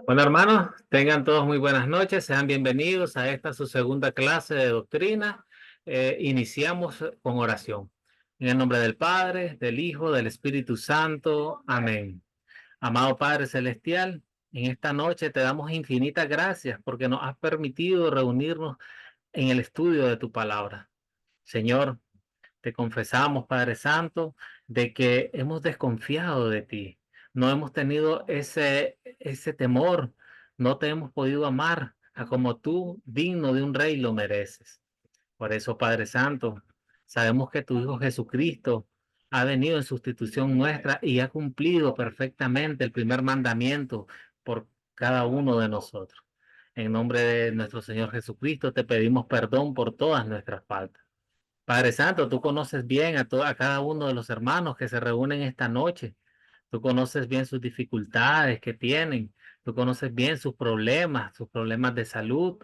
Bueno, hermanos, tengan todos muy buenas noches. Sean bienvenidos a esta su segunda clase de doctrina. Iniciamos con oración. En el nombre del Padre, del Hijo, del Espíritu Santo. Amén. Amado Padre Celestial, en esta noche te damos infinitas gracias porque nos has permitido reunirnos en el estudio de tu palabra. Señor, te confesamos, Padre Santo, de que hemos desconfiado de ti. No hemos tenido ese temor. No te hemos podido amar a como tú, digno de un rey, lo mereces. Por eso, Padre Santo, sabemos que tu Hijo Jesucristo ha venido en sustitución nuestra y ha cumplido perfectamente el primer mandamiento por cada uno de nosotros. En nombre de nuestro Señor Jesucristo te pedimos perdón por todas nuestras faltas. Padre Santo, tú conoces bien a cada uno de los hermanos que se reúnen esta noche. Tú conoces bien sus dificultades que tienen. Tú conoces bien sus problemas de salud.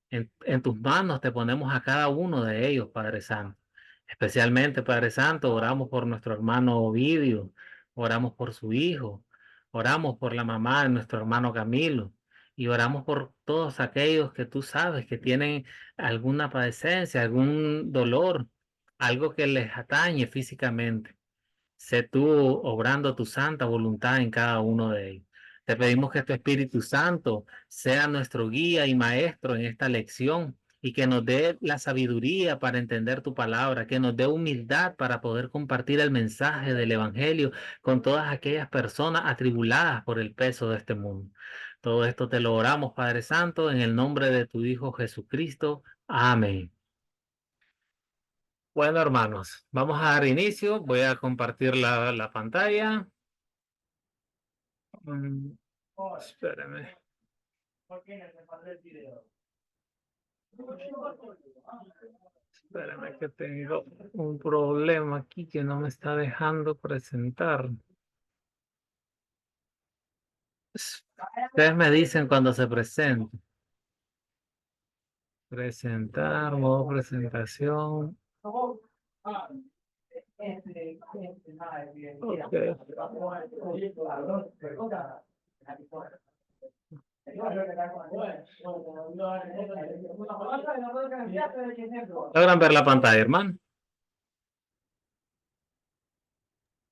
En tus manos te ponemos a cada uno de ellos, Padre Santo. Especialmente, Padre Santo, oramos por nuestro hermano Ovidio, oramos por su hijo, oramos por la mamá de nuestro hermano Camilo y oramos por todos aquellos que tú sabes que tienen alguna padecencia, algún dolor, algo que les atañe físicamente. Sé tú obrando tu santa voluntad en cada uno de ellos. Te pedimos que tu Espíritu Santo sea nuestro guía y maestro en esta lección y que nos dé la sabiduría para entender tu palabra, que nos dé humildad para poder compartir el mensaje del Evangelio con todas aquellas personas atribuladas por el peso de este mundo. Todo esto te lo oramos, Padre Santo, en el nombre de tu Hijo Jesucristo. Amén. Bueno, hermanos, vamos a dar inicio. Voy a compartir la pantalla. Mm, Espérame. Espérame que tengo un problema aquí que no me está dejando presentar. Ustedes me dicen cuando se presente. Presentar, modo presentación. Okay. ¿Logran ver la pantalla, hermano?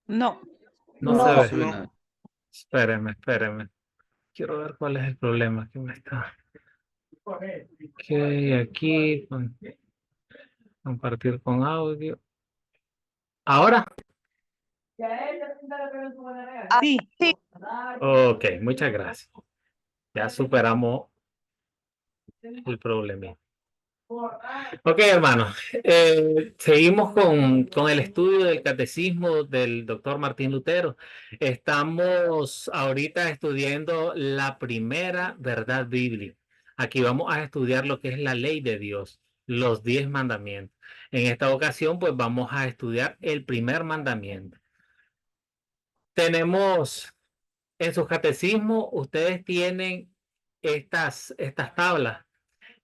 No. No No se ve. funciona. Espérenme. Quiero ver cuál es el problema que me está. Ok, aquí compartir con audio. ¿Ahora? Sí. Ok, muchas gracias. Ya superamos el problema. Ok, hermanos, seguimos con el estudio del catecismo del doctor Martín Lutero. Estamos ahorita estudiando la primera verdad bíblica. Aquí vamos a estudiar lo que es la ley de Dios, los 10 mandamientos. En esta ocasión, pues vamos a estudiar el primer mandamiento. Tenemos en su catecismo, ustedes tienen estas tablas.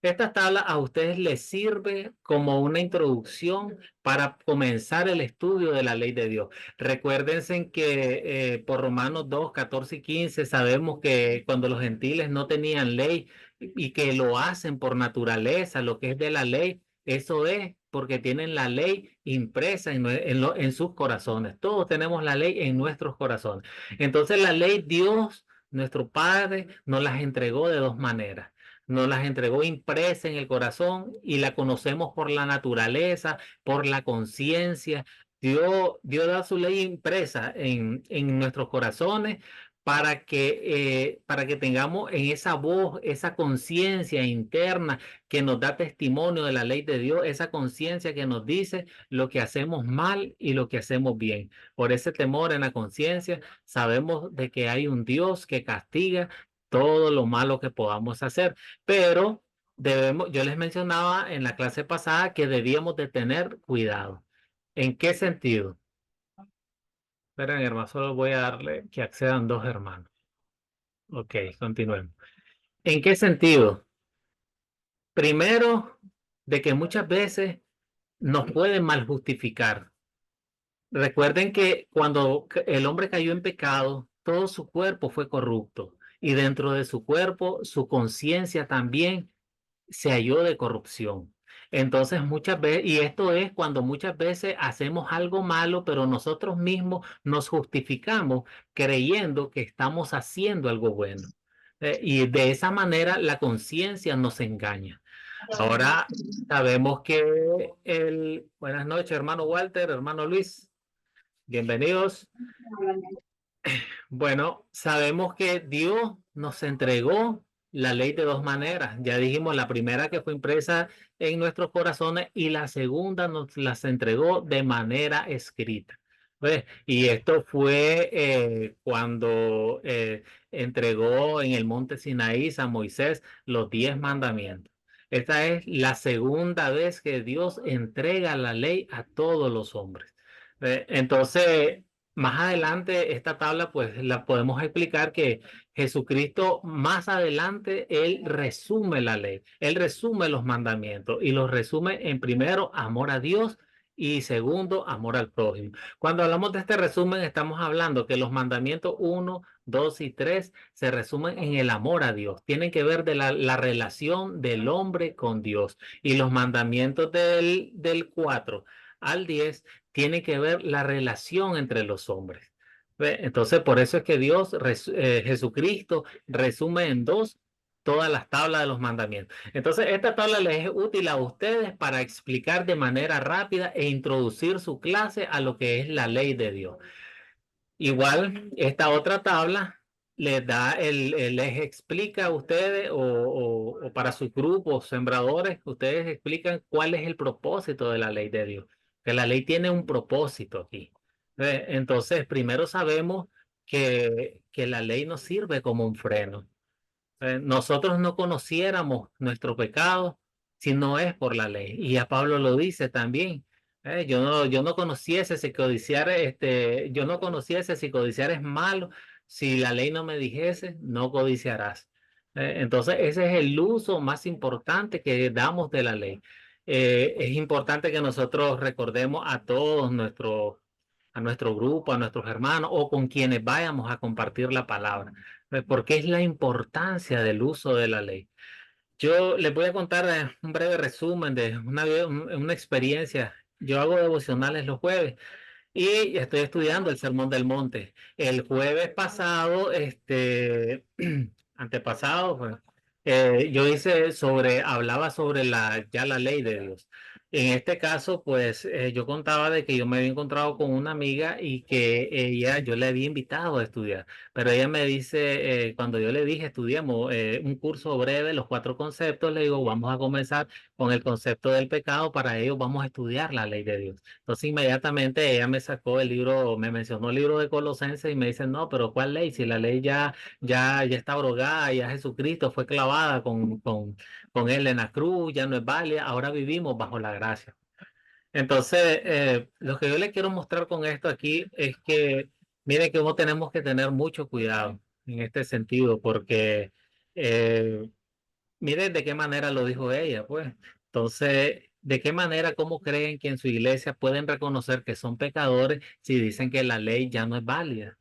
Esta tabla a ustedes les sirve como una introducción para comenzar el estudio de la ley de Dios. Recuérdense que por Romanos 2, 14 y 15 sabemos que cuando los gentiles no tenían ley y que lo hacen por naturaleza, lo que es de la ley, eso es porque tienen la ley impresa en sus corazones. Todos tenemos la ley en nuestros corazones. Entonces la ley Dios, nuestro Padre, nos las entregó de dos maneras. Nos las entregó impresa en el corazón y la conocemos por la naturaleza, por la conciencia. Dios da su ley impresa en nuestros corazones para que tengamos en esa voz, esa conciencia interna que nos da testimonio de la ley de Dios, esa conciencia que nos dice lo que hacemos mal y lo que hacemos bien. Por ese temor en la conciencia, sabemos de que hay un Dios que castiga todo lo malo que podamos hacer. Pero yo les mencionaba en la clase pasada que debíamos de tener cuidado. ¿En qué sentido? Esperen, hermano, solo voy a darle que accedan dos hermanos. Ok, continuemos. ¿En qué sentido? Primero, de que muchas veces nos pueden mal justificar. Recuerden que cuando el hombre cayó en pecado, todo su cuerpo fue corrupto y dentro de su cuerpo, su conciencia también se halló de corrupción. Entonces muchas veces, y esto es cuando muchas veces hacemos algo malo, pero nosotros mismos nos justificamos creyendo que estamos haciendo algo bueno. Y de esa manera la conciencia nos engaña. Ahora sabemos que buenas noches, hermano Walter, hermano Luis, bienvenidos. Bueno, sabemos que Dios nos entregó la ley de dos maneras. Ya dijimos, la primera que fue impresa en nuestros corazones y la segunda nos las entregó de manera escrita. ¿Ves? Y esto fue cuando entregó en el monte Sinaí a Moisés los 10 mandamientos. Esta es la segunda vez que Dios entrega la ley a todos los hombres. Entonces, más adelante, esta tabla, pues la podemos explicar que Jesucristo más adelante, él resume la ley, él resume los mandamientos y los resume en primero, amor a Dios y segundo, amor al prójimo. Cuando hablamos de este resumen, estamos hablando que los mandamientos 1, 2 y 3 se resumen en el amor a Dios, tienen que ver de la relación del hombre con Dios y los mandamientos del 4 al 10 tiene que ver la relación entre los hombres. ¿Ve? Entonces, por eso es que Jesucristo, resume en dos todas las tablas de los mandamientos. Entonces, esta tabla les es útil a ustedes para explicar de manera rápida e introducir su clase a lo que es la ley de Dios. Igual, esta otra tabla les explica a ustedes o para sus grupos sembradores, ustedes explican cuál es el propósito de la ley de Dios. Que la ley tiene un propósito aquí. Entonces, primero sabemos que la ley nos sirve como un freno. Nosotros no conociéramos nuestro pecado si no es por la ley. Y a Pablo lo dice también. Yo no conociese si codiciar, yo no conociese si codiciar es malo, si la ley no me dijese, no codiciarás. Entonces, ese es el uso más importante que damos de la ley. Es importante que nosotros recordemos a nuestro grupo, a nuestros hermanos o con quienes vayamos a compartir la palabra porque es la importancia del uso de la ley. Yo les voy a contar un breve resumen de una experiencia. Yo hago devocionales los jueves y estoy estudiando el Sermón del Monte. El jueves pasado, antepasado, pues, hablaba sobre ya la ley de Dios. En este caso, pues yo contaba de que yo me había encontrado con una amiga y que yo le había invitado a estudiar, pero ella me dice, cuando yo le dije, estudiamos un curso breve, los 4 conceptos, le digo, vamos a comenzar con el concepto del pecado, para ello vamos a estudiar la ley de Dios. Entonces inmediatamente ella me sacó el libro, me mencionó el libro de Colosenses y me dice, no, pero ¿cuál ley? Si la ley ya está abrogada, ya Jesucristo fue clavada con él en la cruz, ya no es válida, ahora vivimos bajo la gracia. Entonces, lo que yo le quiero mostrar con esto aquí es que, mire que no tenemos que tener mucho cuidado en este sentido, porque eh, miren de qué manera lo dijo ella, pues. Entonces, ¿de qué manera, cómo creen que en su iglesia pueden reconocer que son pecadores si dicen que la ley ya no es válida?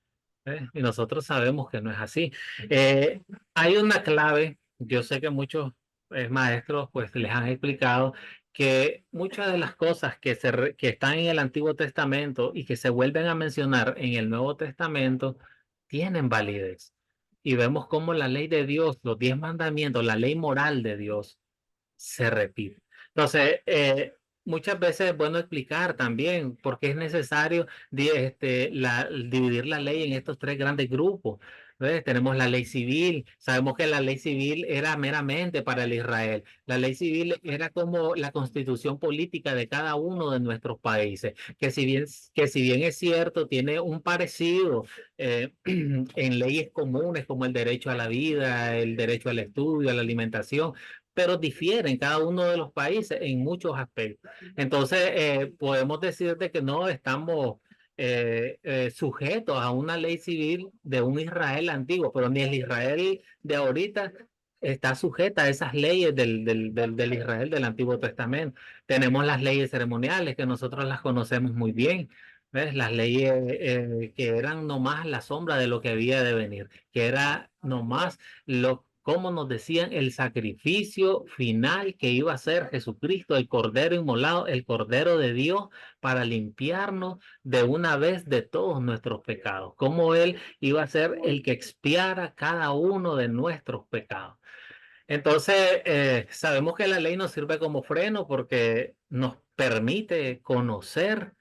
Y nosotros sabemos que no es así. Eh, Hay una clave, yo sé que muchos maestros pues les han explicado que muchas de las cosas que están en el Antiguo Testamento y que se vuelven a mencionar en el Nuevo Testamento tienen validez y vemos cómo la ley de Dios, los 10 mandamientos, la ley moral de Dios se repite. Entonces, muchas veces es bueno explicar también por qué es necesario dividir la ley en estos 3 grandes grupos. ¿Ves? Tenemos la ley civil, sabemos que la ley civil era meramente para el Israel. La ley civil era como la constitución política de cada uno de nuestros países, que si bien es cierto, tiene un parecido en leyes comunes como el derecho a la vida, el derecho al estudio, a la alimentación, pero difiere en cada uno de los países en muchos aspectos. Entonces, podemos decir de que no estamos sujetos a una ley civil de un Israel antiguo, pero ni el Israel de ahorita está sujeta a esas leyes del Israel del Antiguo Testamento. Tenemos las leyes ceremoniales que nosotros las conocemos muy bien. ¿Ves? Las leyes que eran nomás la sombra de lo que había de venir, que era nomás como nos decían, el sacrificio final que iba a ser Jesucristo, el Cordero inmolado, el Cordero de Dios, para limpiarnos de una vez de todos nuestros pecados, como Él iba a ser el que expiara cada uno de nuestros pecados. Entonces, sabemos que la ley nos sirve como freno porque nos permite conocer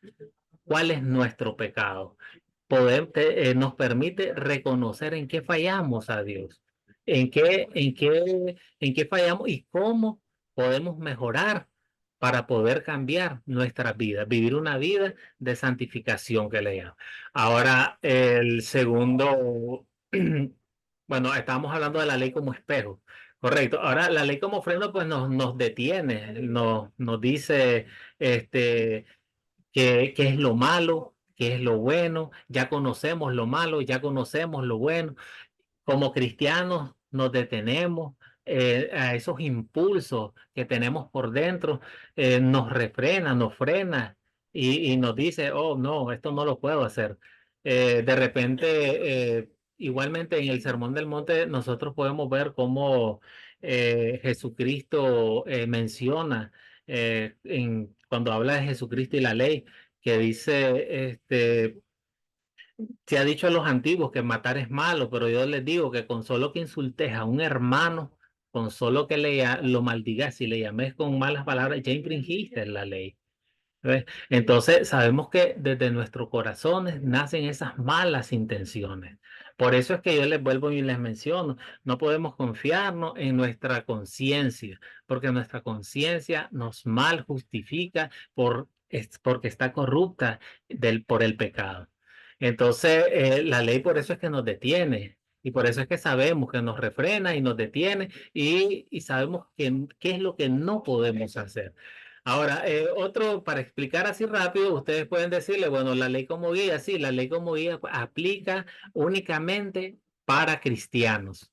cuál es nuestro pecado. Nos permite reconocer en qué fallamos a Dios, en qué fallamos y cómo podemos mejorar para poder cambiar nuestras vidas, vivir una vida de santificación que le llaman. Ahora, el segundo, bueno, estábamos hablando de la ley como espejo. Correcto. Ahora, la ley como freno, pues nos detiene, nos dice, este, qué es lo malo, qué es lo bueno, ya conocemos lo malo, ya conocemos lo bueno. Como cristianos nos detenemos a esos impulsos que tenemos por dentro, nos refrena, nos frena y nos dice, oh, no, esto no lo puedo hacer. De repente, igualmente en el Sermón del Monte, nosotros podemos ver cómo Jesucristo menciona, cuando habla de Jesucristo y la ley, que dice, se ha dicho a los antiguos que matar es malo, pero yo les digo que con solo que insultes a un hermano, con solo que lo maldigas y le llames con malas palabras, ya infringiste la ley. ¿Ves? Entonces, sabemos que desde nuestros corazones nacen esas malas intenciones. Por eso es que yo les vuelvo y les menciono, no podemos confiarnos en nuestra conciencia, porque nuestra conciencia nos mal justifica porque está corrupta por el pecado. Entonces, la ley por eso es que nos detiene. Y por eso es que sabemos que nos refrena y nos detiene y sabemos qué es lo que no podemos hacer. Ahora, otro, para explicar así rápido, ustedes pueden decirle, bueno, la ley como guía, sí, la ley como guía aplica únicamente para cristianos.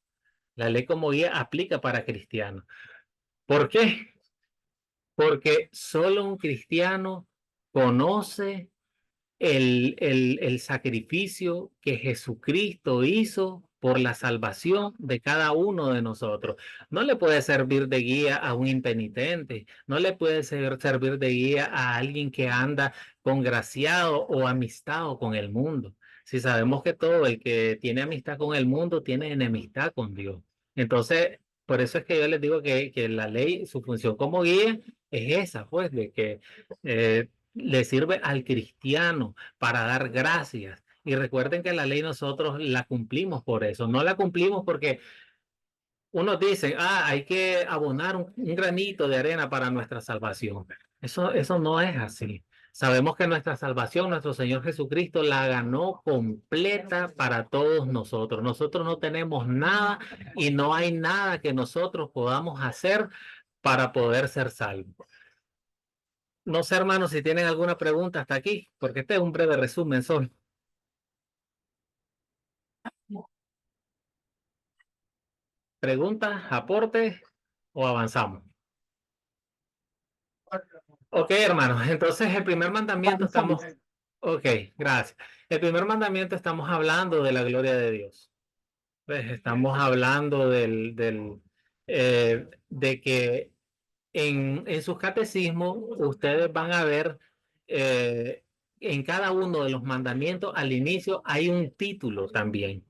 La ley como guía aplica para cristianos. ¿Por qué? Porque solo un cristiano conoce el sacrificio que Jesucristo hizo por la salvación de cada uno de nosotros. No le puede servir de guía a un impenitente, no le puede servir de guía a alguien que anda congraciado o amistado con el mundo. Si sabemos que todo el que tiene amistad con el mundo tiene enemistad con Dios. Entonces, por eso es que yo les digo que la ley, su función como guía es esa, pues, de que le sirve al cristiano para dar gracias. Y recuerden que la ley nosotros la cumplimos por eso. No la cumplimos porque unos dicen, hay que abonar un granito de arena para nuestra salvación. Eso no es así. Sabemos que nuestra salvación, nuestro Señor Jesucristo la ganó completa para todos nosotros. Nosotros no tenemos nada y no hay nada que nosotros podamos hacer para poder ser salvos. No sé, hermanos, si tienen alguna pregunta hasta aquí, porque este es un breve resumen solo. ¿Preguntas, aportes o avanzamos? Ok, hermanos, entonces el primer mandamiento estamos... Ok, gracias. El primer mandamiento estamos hablando de la gloria de Dios. Pues estamos hablando de que en sus catecismos ustedes van a ver en cada uno de los mandamientos al inicio hay un título también.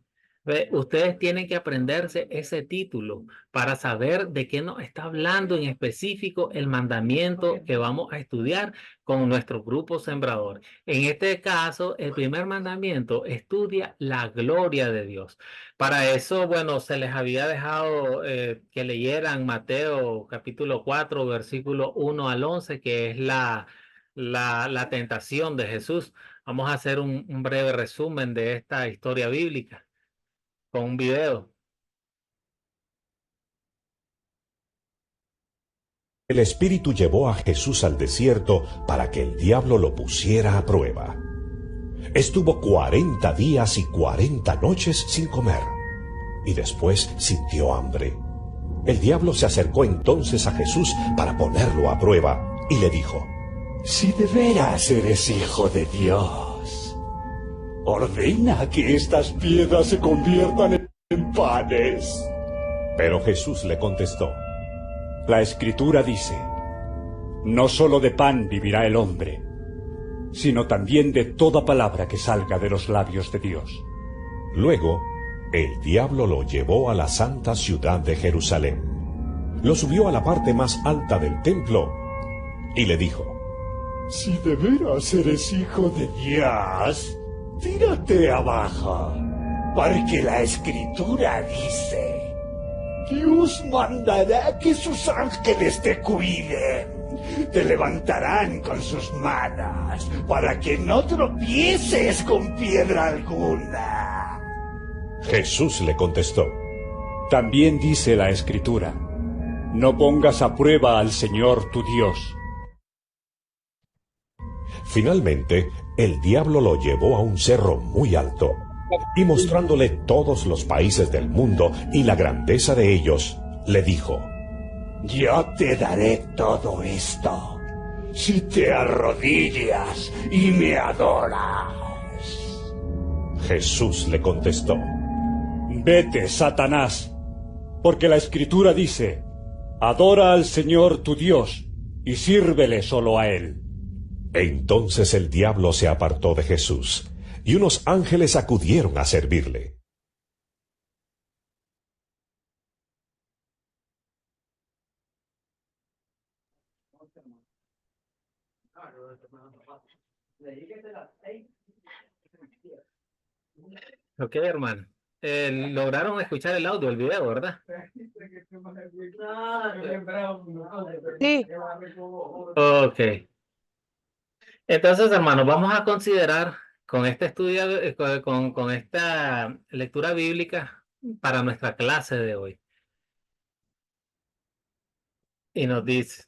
Ustedes tienen que aprenderse ese título para saber de qué nos está hablando en específico el mandamiento que vamos a estudiar con nuestro grupo sembrador. En este caso, el primer mandamiento estudia la gloria de Dios. Para eso, bueno, se les había dejado que leyeran Mateo capítulo 4, versículo 1 al 11, que es la tentación de Jesús. Vamos a hacer un breve resumen de esta historia bíblica con un video. El Espíritu llevó a Jesús al desierto para que el diablo lo pusiera a prueba. Estuvo 40 días y 40 noches sin comer, y después sintió hambre. El diablo se acercó entonces a Jesús para ponerlo a prueba, y le dijo: Si de veras eres hijo de Dios, ordena que estas piedras se conviertan en panes. Pero Jesús le contestó: La Escritura dice, no solo de pan vivirá el hombre, sino también de toda palabra que salga de los labios de Dios. Luego, el diablo lo llevó a la santa ciudad de Jerusalén. Lo subió a la parte más alta del templo y le dijo: Si de veras eres hijo de Dios, tírate abajo, porque la Escritura dice, Dios mandará que sus ángeles te cuiden, te levantarán con sus manos, para que no tropieces con piedra alguna. Jesús le contestó: También dice la Escritura, no pongas a prueba al Señor tu Dios. Finalmente, el diablo lo llevó a un cerro muy alto, y mostrándole todos los países del mundo y la grandeza de ellos, le dijo: Yo te daré todo esto, si te arrodillas y me adoras. Jesús le contestó: Vete, Satanás, porque la Escritura dice, adora al Señor tu Dios y sírvele solo a Él. Entonces el diablo se apartó de Jesús, y unos ángeles acudieron a servirle. Ok, hermano. Lograron escuchar el audio, el video, ¿verdad? Sí. Ok. Entonces, hermanos, vamos a considerar con este estudio, con esta lectura bíblica para nuestra clase de hoy. Y nos dice,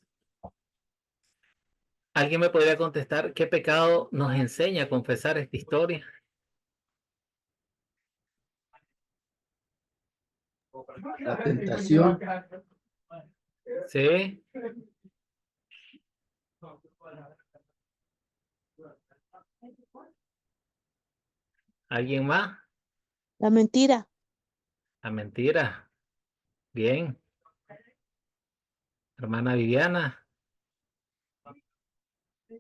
¿alguien me podría contestar qué pecado nos enseña a confesar esta historia? La tentación. Sí. ¿Alguien más? La mentira. La mentira. Bien. Hermana Viviana.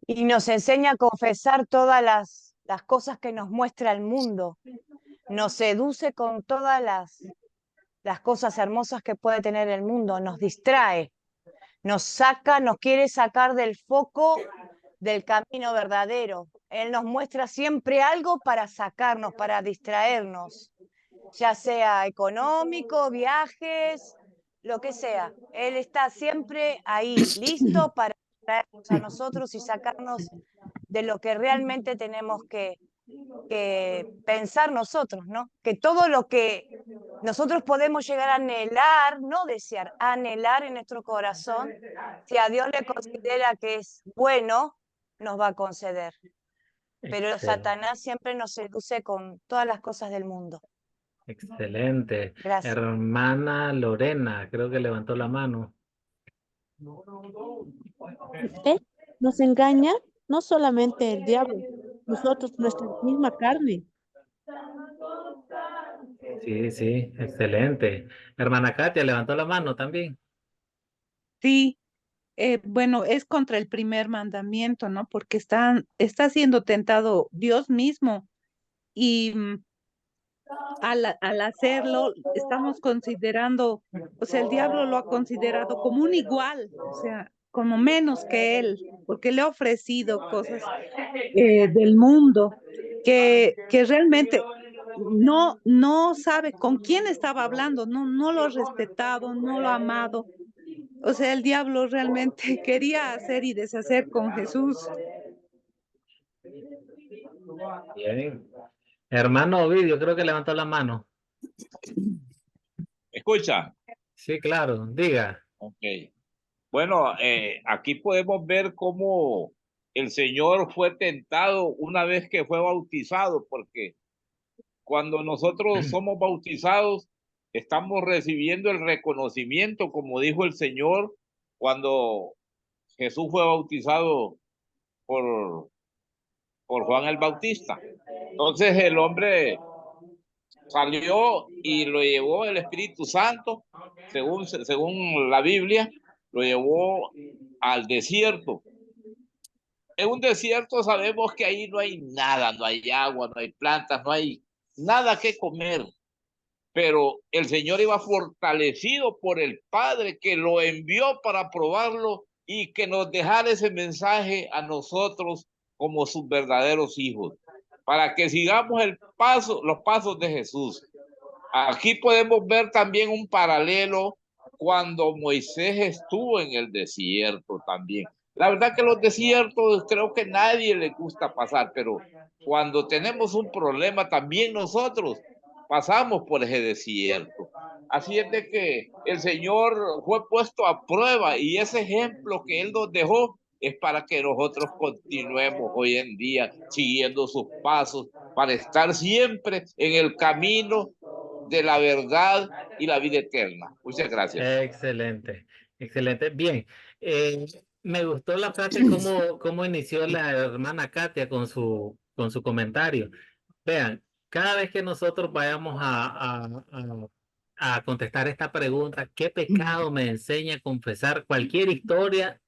Y nos enseña a confesar todas las cosas que nos muestra el mundo. Nos seduce con todas las cosas hermosas que puede tener el mundo. Nos distrae. Nos saca, nos quiere sacar del foco del camino verdadero. Él nos muestra siempre algo para sacarnos, para distraernos, ya sea económico, viajes, lo que sea. Él está siempre ahí, listo para distraernos a nosotros y sacarnos de lo que realmente tenemos que pensar nosotros, ¿no? Que todo lo que nosotros podemos llegar a anhelar, no desear, anhelar en nuestro corazón, si a Dios le considera que es bueno, nos va a conceder. Pero Excelente. Satanás siempre nos seduce con todas las cosas del mundo. Excelente. Gracias. Hermana Lorena, creo que levantó la mano. Usted nos engaña, no solamente el diablo, nosotros, nuestra misma carne. Sí, sí, excelente. Hermana Katia, levantó la mano también. Sí, bueno, es contra el primer mandamiento, ¿no? Porque está siendo tentado Dios mismo y al hacerlo estamos considerando, o sea, el diablo lo ha considerado como un igual, o sea, como menos que él, porque le ha ofrecido cosas del mundo que realmente no sabe con quién estaba hablando, no lo ha respetado, no lo ha amado. O sea, el diablo realmente quería hacer y deshacer con Jesús. Bien. Hermano Ovidio, creo que levantó la mano. Escucha. Sí, claro, diga. Ok. Bueno, aquí podemos ver cómo el Señor fue tentado una vez que fue bautizado, porque cuando nosotros somos bautizados, estamos recibiendo el reconocimiento, como dijo el Señor, cuando Jesús fue bautizado por por Juan el Bautista. Entonces el hombre salió y lo llevó el Espíritu Santo, según la Biblia, lo llevó al desierto. En un desierto sabemos que ahí no hay nada, no hay agua, no hay plantas, no hay nada que comer. Pero el Señor iba fortalecido por el Padre que lo envió para probarlo y que nos dejara ese mensaje a nosotros como sus verdaderos hijos, para que sigamos los pasos de Jesús. Aquí podemos ver también un paralelo cuando Moisés estuvo en el desierto también. La verdad que los desiertos creo que nadie le gusta pasar, pero cuando tenemos un problema también nosotros pasamos por ese desierto. Así es de que el Señor fue puesto a prueba y ese ejemplo que Él nos dejó es para que nosotros continuemos hoy en día siguiendo sus pasos, para estar siempre en el camino de la verdad y la vida eterna. Muchas gracias. Excelente, excelente. Bien, me gustó la frase cómo inició la hermana Katia con su comentario. Vean, cada vez que nosotros vayamos a contestar esta pregunta, ¿qué pecado me enseña a confesar cualquier historia?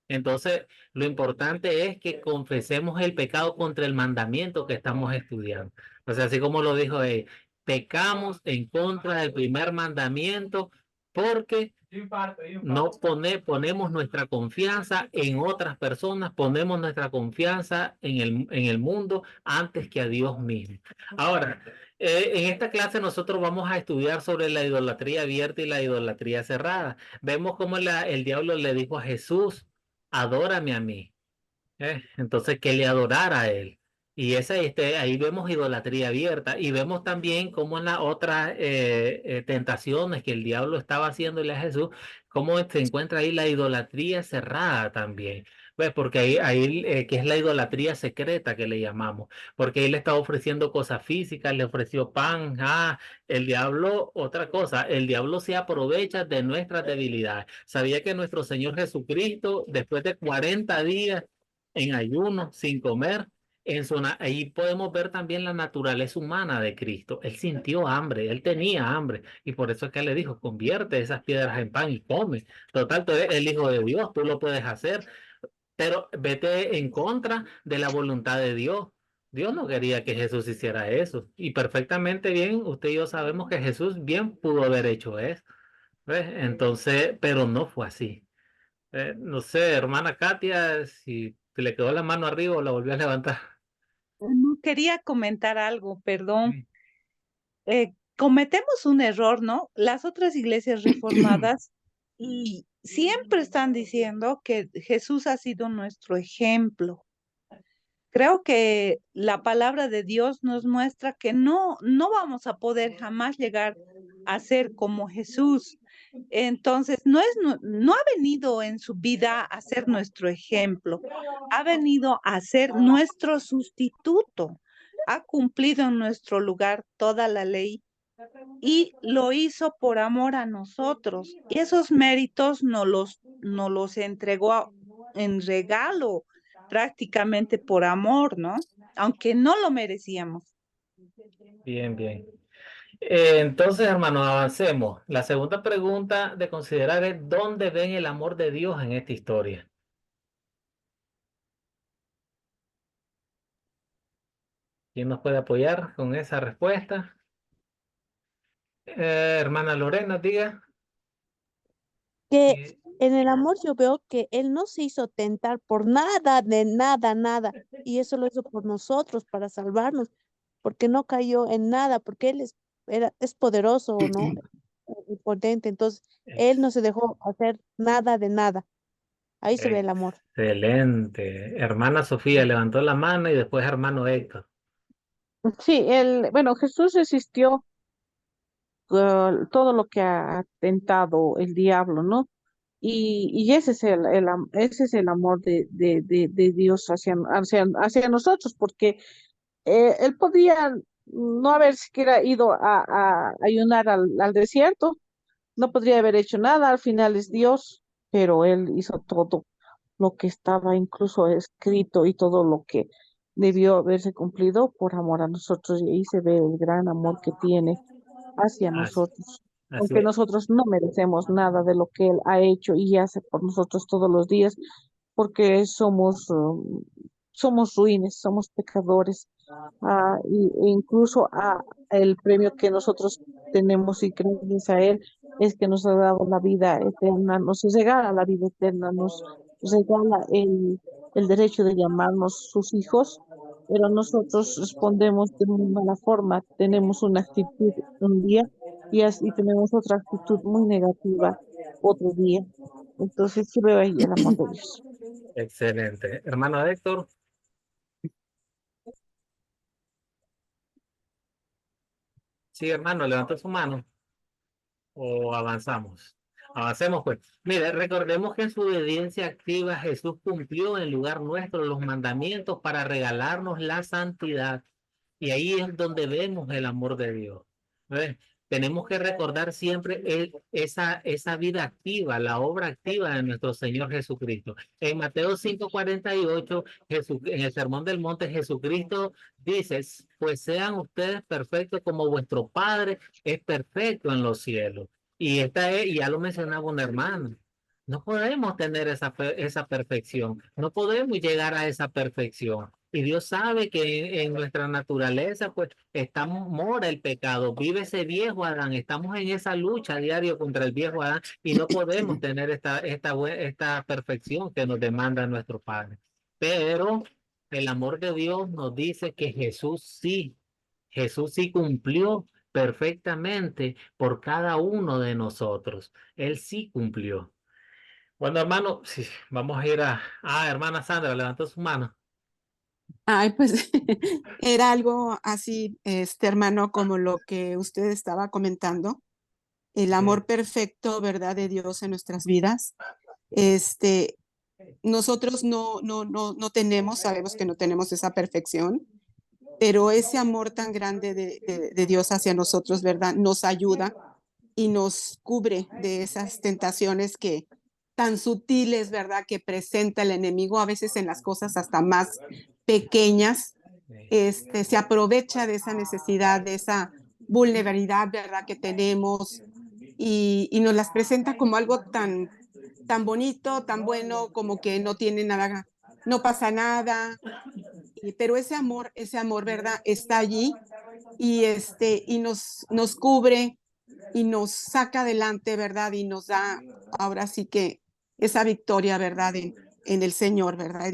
Entonces, lo importante es que confesemos el pecado contra el mandamiento que estamos estudiando. O sea, así como lo dijo él, pecamos en contra del primer mandamiento porque no ponemos nuestra confianza en otras personas, ponemos nuestra confianza en el mundo antes que a Dios mismo. Ahora, en esta clase nosotros vamos a estudiar sobre la idolatría abierta y la idolatría cerrada. Vemos cómo el diablo le dijo a Jesús, adórame a mí. Entonces, que le adorara a él. Y ahí vemos idolatría abierta y vemos también cómo en las otras tentaciones que el diablo estaba haciéndole a Jesús, cómo se encuentra ahí la idolatría cerrada también. Pues porque ahí que es la idolatría secreta que le llamamos, porque él le estaba ofreciendo cosas físicas, le ofreció pan, el diablo, otra cosa, el diablo se aprovecha de nuestras debilidades. Sabía que nuestro Señor Jesucristo, después de 40 días en ayuno, sin comer, ahí podemos ver también la naturaleza humana de Cristo. Él sintió hambre, él tenía hambre, y por eso es que él le dijo, convierte esas piedras en pan y come. Total, tú eres el Hijo de Dios, tú lo puedes hacer, pero vete en contra de la voluntad de Dios. Dios no quería que Jesús hiciera eso, y perfectamente bien, usted y yo sabemos que Jesús bien pudo haber hecho eso, ¿ves? Entonces, pero no fue así. No sé, hermana Katia, si le quedó la mano arriba o la volvió a levantar. No quería comentar algo, perdón. Sí. Cometemos un error, ¿no? Las otras iglesias reformadas y siempre están diciendo que Jesús ha sido nuestro ejemplo. Creo que la palabra de Dios nos muestra que no vamos a poder jamás llegar a ser como Jesús. Entonces, no ha venido en su vida a ser nuestro ejemplo, ha venido a ser nuestro sustituto, ha cumplido en nuestro lugar toda la ley y lo hizo por amor a nosotros. Y esos méritos nos los entregó en regalo, prácticamente por amor, ¿no? Aunque no lo merecíamos. Bien, bien. Entonces, hermanos, avancemos. La segunda pregunta de considerar es, ¿dónde ven el amor de Dios en esta historia? ¿Quién nos puede apoyar con esa respuesta? Hermana Lorena, diga. Que en el amor yo veo que él no se hizo tentar por nada, de nada, nada. Y eso lo hizo por nosotros, para salvarnos, porque no cayó en nada, porque él es poderoso, ¿no? Y potente. Entonces, él no se dejó hacer nada de nada. Ahí se ve el amor. Excelente. Hermana Sofía levantó la mano y después hermano Héctor. Sí, bueno, Jesús resistió todo lo que ha tentado el diablo, ¿no? Y ese es ese es el amor de Dios hacia nosotros, porque él podía no haber siquiera ido a ayunar al desierto, no podría haber hecho nada, al final es Dios, pero él hizo todo lo que estaba incluso escrito y todo lo que debió haberse cumplido por amor a nosotros y ahí se ve el gran amor que tiene hacia Así, nosotros. así Aunque es. nosotros no merecemos nada de lo que Él ha hecho y hace por nosotros todos los días, porque somos ruines, somos pecadores. E incluso el premio que nosotros tenemos y gracias a Él es que nos ha dado la vida eterna, nos regala la vida eterna, nos regala el derecho de llamarnos sus hijos, pero nosotros respondemos de muy mala forma, tenemos una actitud un día y tenemos otra actitud muy negativa otro día. Entonces sí veo ahí el amor de Dios. Excelente. Hermano Héctor. Sí, hermano, levantó su mano. ¿O avanzamos? Avancemos pues. Mire, recordemos que en su obediencia activa Jesús cumplió en lugar nuestro los mandamientos para regalarnos la santidad. Y ahí es donde vemos el amor de Dios. ¿Ves? Tenemos que recordar siempre esa vida activa, la obra activa de nuestro Señor Jesucristo. En Mateo 5:48, en el Sermón del Monte, Jesucristo dice, pues sean ustedes perfectos como vuestro Padre es perfecto en los cielos. Y esta es, ya lo mencionaba un hermano, no podemos tener esa perfección, no podemos llegar a esa perfección. Y Dios sabe que en nuestra naturaleza, pues, mora el pecado, vive ese viejo Adán, estamos en esa lucha diario contra el viejo Adán y no podemos tener esta perfección que nos demanda nuestro Padre. Pero el amor de Dios nos dice que Jesús sí cumplió perfectamente por cada uno de nosotros. Él sí cumplió. Bueno, hermano, sí, vamos a ir hermana Sandra, levantó su mano. Ay, pues era algo así, hermano, como lo que usted estaba comentando, el amor perfecto, ¿verdad?, de Dios en nuestras vidas. Nosotros no tenemos, sabemos que no tenemos esa perfección, pero ese amor tan grande de Dios hacia nosotros, ¿verdad?, nos ayuda y nos cubre de esas tentaciones que tan sutiles, ¿verdad?, que presenta el enemigo a veces en las cosas hasta más pequeñas. Se aprovecha de esa necesidad, de esa vulnerabilidad, ¿verdad?, que tenemos y nos las presenta como algo tan bonito, tan bueno, como que no tiene nada, no pasa nada, pero ese amor, ¿verdad?, está allí y nos cubre y nos saca adelante, ¿verdad? Y nos da ahora sí que esa victoria, ¿verdad? En el Señor, ¿verdad?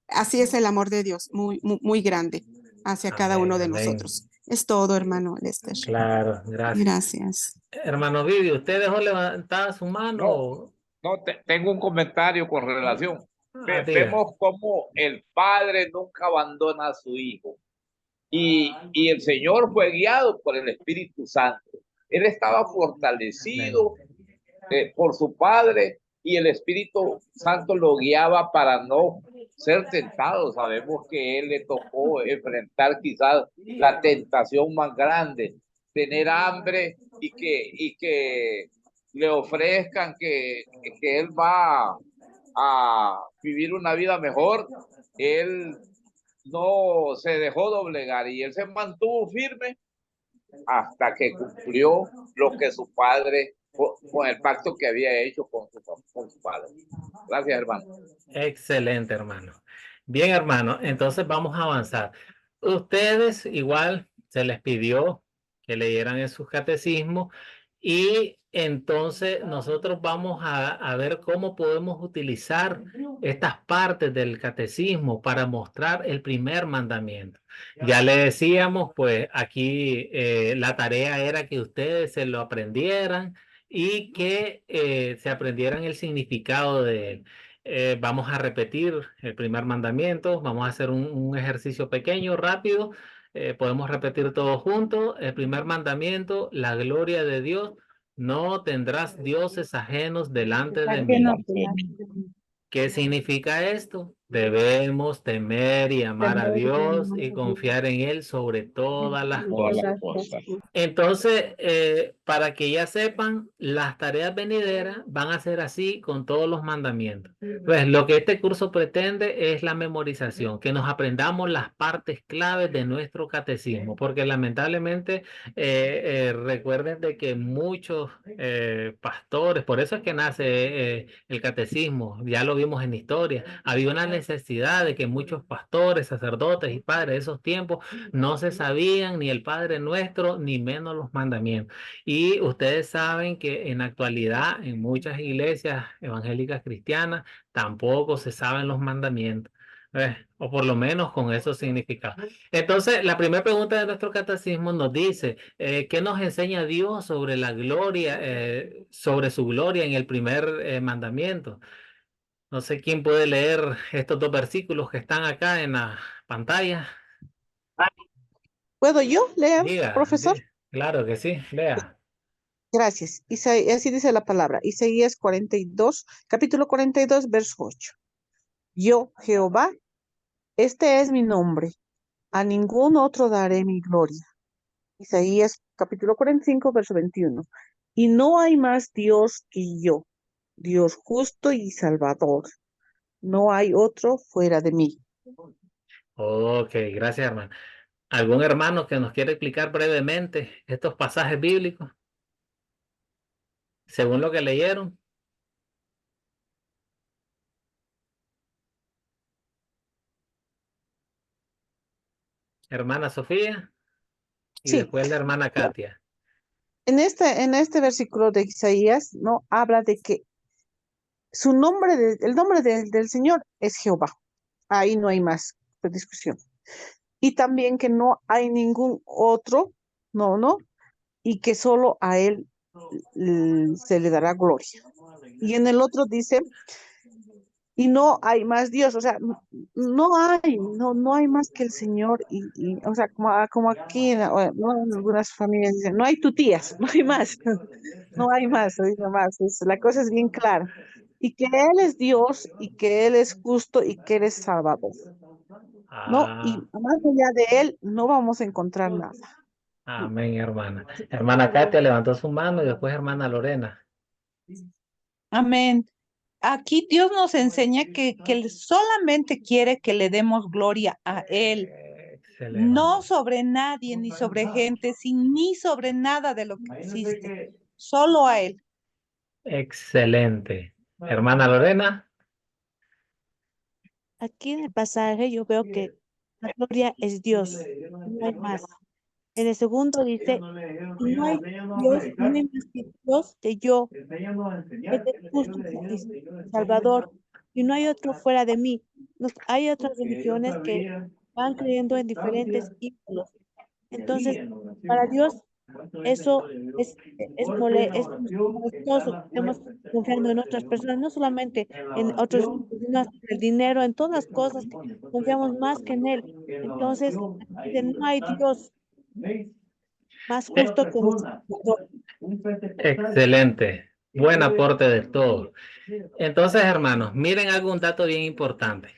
Así es el amor de Dios, muy, muy, muy grande hacia cada Amén, uno de amén. nosotros. Es todo, hermano Lester. Claro, gracias. Gracias. Hermano Vivi, ¿usted dejó levantada su mano? No, tengo un comentario con relación. Diga. Vemos cómo el padre nunca abandona a su hijo y el Señor fue guiado por el Espíritu Santo. Él estaba fortalecido por su padre y el Espíritu Santo lo guiaba para no ser tentado. Sabemos que él le tocó enfrentar quizás la tentación más grande, tener hambre y que le ofrezcan que él va a vivir una vida mejor. Él no se dejó doblegar y él se mantuvo firme hasta que cumplió lo que su padre, con el pacto que había hecho con su padre. Gracias, hermano. Excelente, hermano. Bien, hermano, entonces vamos a avanzar. Ustedes igual se les pidió que leyeran en sus catecismos y entonces nosotros vamos a ver cómo podemos utilizar estas partes del catecismo para mostrar el primer mandamiento. Ya le decíamos, pues aquí la tarea era que ustedes se lo aprendieran y que se aprendieran el significado de él. Vamos a repetir el primer mandamiento, vamos a hacer un ejercicio pequeño, rápido. Podemos repetir todos juntos. El primer mandamiento, la gloria de Dios. No tendrás dioses ajenos delante de mí. ¿Qué significa esto? Debemos temer y amar a tener y Dios amar y a Dios confiar en Él sobre todas las en Todas cosas. las todas las cosas. cosas. Entonces, para que ya sepan, las tareas venideras van a ser así con todos los mandamientos. Pues lo que este curso pretende es la memorización, que nos aprendamos las partes claves de nuestro catecismo, porque lamentablemente recuerden de que muchos pastores, por eso es que nace el catecismo, ya lo vimos en historia, había una necesidad de que muchos pastores, sacerdotes y padres de esos tiempos no se sabían ni el Padre Nuestro, ni menos los mandamientos. Y ustedes saben que en la actualidad, en muchas iglesias evangélicas cristianas, tampoco se saben los mandamientos. O por lo menos con esos significados. Entonces, la primera pregunta de nuestro catecismo nos dice, ¿qué nos enseña Dios sobre la gloria, sobre su gloria en el primer mandamiento? No sé quién puede leer estos dos versículos que están acá en la pantalla. ¿Puedo yo leer, Diga, profesor? claro que sí, lea. Gracias. Así dice la palabra. Isaías 42, capítulo 42, verso 8. Yo, Jehová, este es mi nombre. A ningún otro daré mi gloria. Isaías capítulo 45, verso 21. Y no hay más Dios que yo, Dios justo y salvador. No hay otro fuera de mí. Ok, gracias, hermano. ¿Algún hermano que nos quiera explicar brevemente estos pasajes bíblicos según lo que leyeron? Hermana Sofía y Sí, después la hermana Katia. en este versículo de Isaías, ¿no? Habla de que el nombre del Señor es Jehová. Ahí no hay más discusión. Y también que no hay ningún otro, no, y que solo a él se le dará gloria. Y en el otro dice, y no hay más Dios, o sea, no hay más que el Señor, o sea, como aquí, ¿no? En algunas familias dicen, no hay tutías, no hay más, no hay más, dice más, la cosa es bien clara. Y que Él es Dios, y que Él es justo, y que Él es Salvador, ¿no? Y Ah, más allá de Él no vamos a encontrar nada. amén, hermana. Hermana Katia levantó su mano y después hermana Lorena. Amén. Aquí Dios nos enseña que Él solamente quiere que le demos gloria a Él, Excelente. no sobre nadie, ni sobre gente, ni sobre nada de lo que existe, solo a Él. Excelente. Hermana Lorena. Aquí en el pasaje yo veo que la gloria es Dios, no hay más. En el segundo dice, y no hay Dios, no hay más que Dios de yo, Él es justo y salvador, y no hay otro fuera de mí. Hay otras religiones que van creyendo en diferentes ídolos. Entonces, para Dios, eso es molestoso que estemos confiando en otras personas, no solamente en otros, sino hasta en el dinero, en todas las cosas que confiamos más que en Él. Entonces, dice, no hay Dios más justo que nuestro Salvador. Excelente. Buen aporte de todo. Entonces, hermanos, miren algún dato bien importante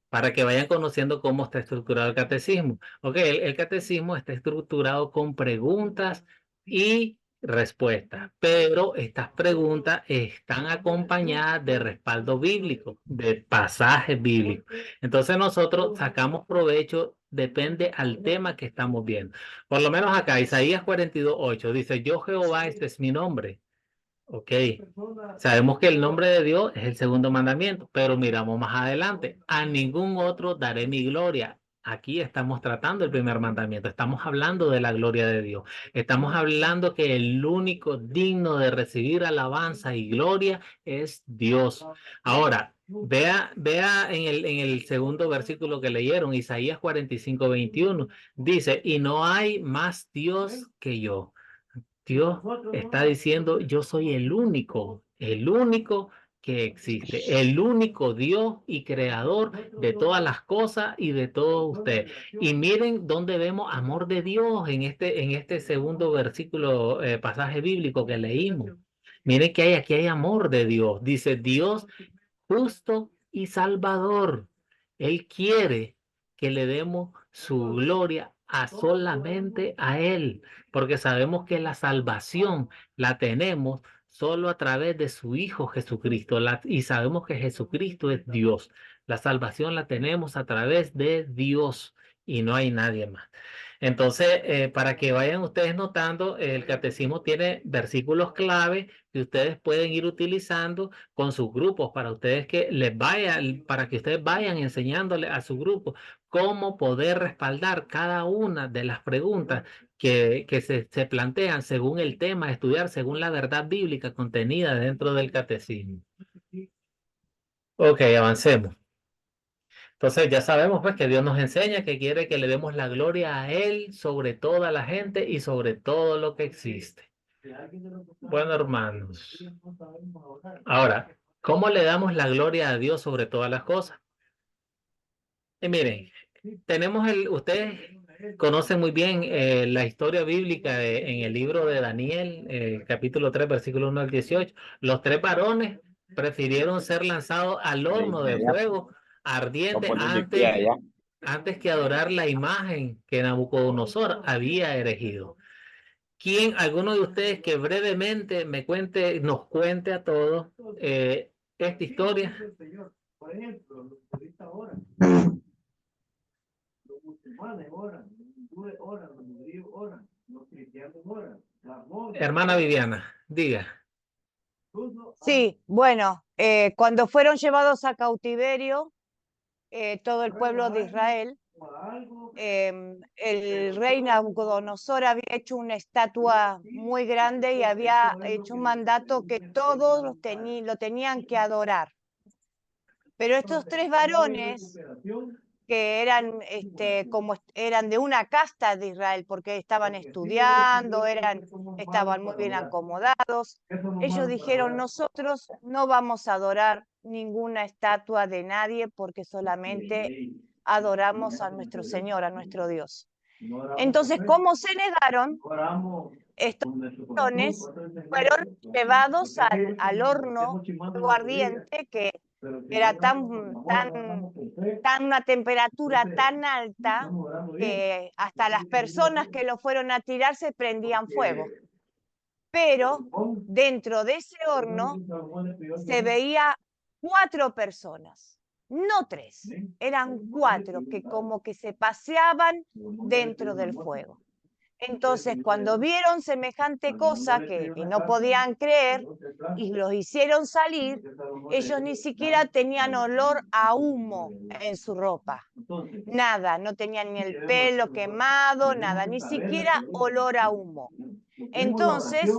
para que vayan conociendo cómo está estructurado el catecismo. Ok, el catecismo está estructurado con preguntas y respuestas, pero estas preguntas están acompañadas de respaldo bíblico, de pasajes bíblicos. Entonces nosotros sacamos provecho, depende al tema que estamos viendo. Por lo menos acá, Isaías 42:8 dice, yo Jehová, este es mi nombre. Ok, sabemos que el nombre de Dios es el segundo mandamiento, pero miramos más adelante, a ningún otro daré mi gloria. Aquí estamos tratando el primer mandamiento, estamos hablando de la gloria de Dios, estamos hablando que el único digno de recibir alabanza y gloria es Dios. Ahora, vea en el segundo versículo que leyeron, Isaías 45:21, dice, y no hay más Dios que yo. Dios está diciendo, yo soy el único que existe, el único Dios y creador de todas las cosas y de todos ustedes. Y miren dónde vemos amor de Dios en este segundo versículo, pasaje bíblico que leímos. Miren que aquí hay amor de Dios. Dice Dios justo y salvador. Él quiere que le demos su gloria solamente a Él, porque sabemos que la salvación la tenemos solo a través de su Hijo Jesucristo, y sabemos que Jesucristo es Dios. La salvación la tenemos a través de Dios y no hay nadie más. Entonces, para que vayan ustedes notando, el catecismo tiene versículos clave que ustedes pueden ir utilizando con sus grupos para ustedes para que ustedes vayan enseñándole a su grupo cómo poder respaldar cada una de las preguntas que se plantean según el tema a estudiar, según la verdad bíblica contenida dentro del catecismo. Ok, avancemos. Entonces ya sabemos pues que Dios nos enseña que quiere que le demos la gloria a Él sobre toda la gente y sobre todo lo que existe. Bueno, hermanos. Ahora, ¿cómo le damos la gloria a Dios sobre todas las cosas? Y miren, ustedes conocen muy bien la historia bíblica en el libro de Daniel, capítulo 3, versículo 1 al 18. Los 3 varones prefirieron ser lanzados al horno de fuego ardiente antes que adorar la imagen que Nabucodonosor había erigido. ¿Alguno de ustedes que brevemente nos cuente a todos esta historia? Por ejemplo, los budistas oran, los musulmanes oran, los hindúes oran, los judíos oran, los cristianos oran. Hermana Viviana, diga. Sí, bueno, cuando fueron llevados a cautiverio, todo el pueblo de Israel, el rey Nabucodonosor había hecho una estatua muy grande y había hecho un mandato que todos lo tenían que adorar. Pero estos 3 varones que eran eran de una casta de Israel, porque estaban estudiando, estaban muy bien acomodados. Ellos dijeron: nosotros no vamos a adorar ninguna estatua de nadie, porque solamente adoramos a nuestro Señor, a nuestro Dios. Entonces, como se negaron, estos varones fueron llevados al horno ardiente, que era una temperatura tan alta que hasta las personas que lo fueron a tirar se prendían fuego. Pero dentro de ese horno se veía 4 personas, no 3, eran 4 que como que se paseaban dentro del fuego. Entonces, cuando vieron semejante cosa que no podían creer y los hicieron salir, ellos ni siquiera tenían olor a humo en su ropa. Nada, no tenían ni el pelo quemado, nada, ni siquiera olor a humo. Entonces,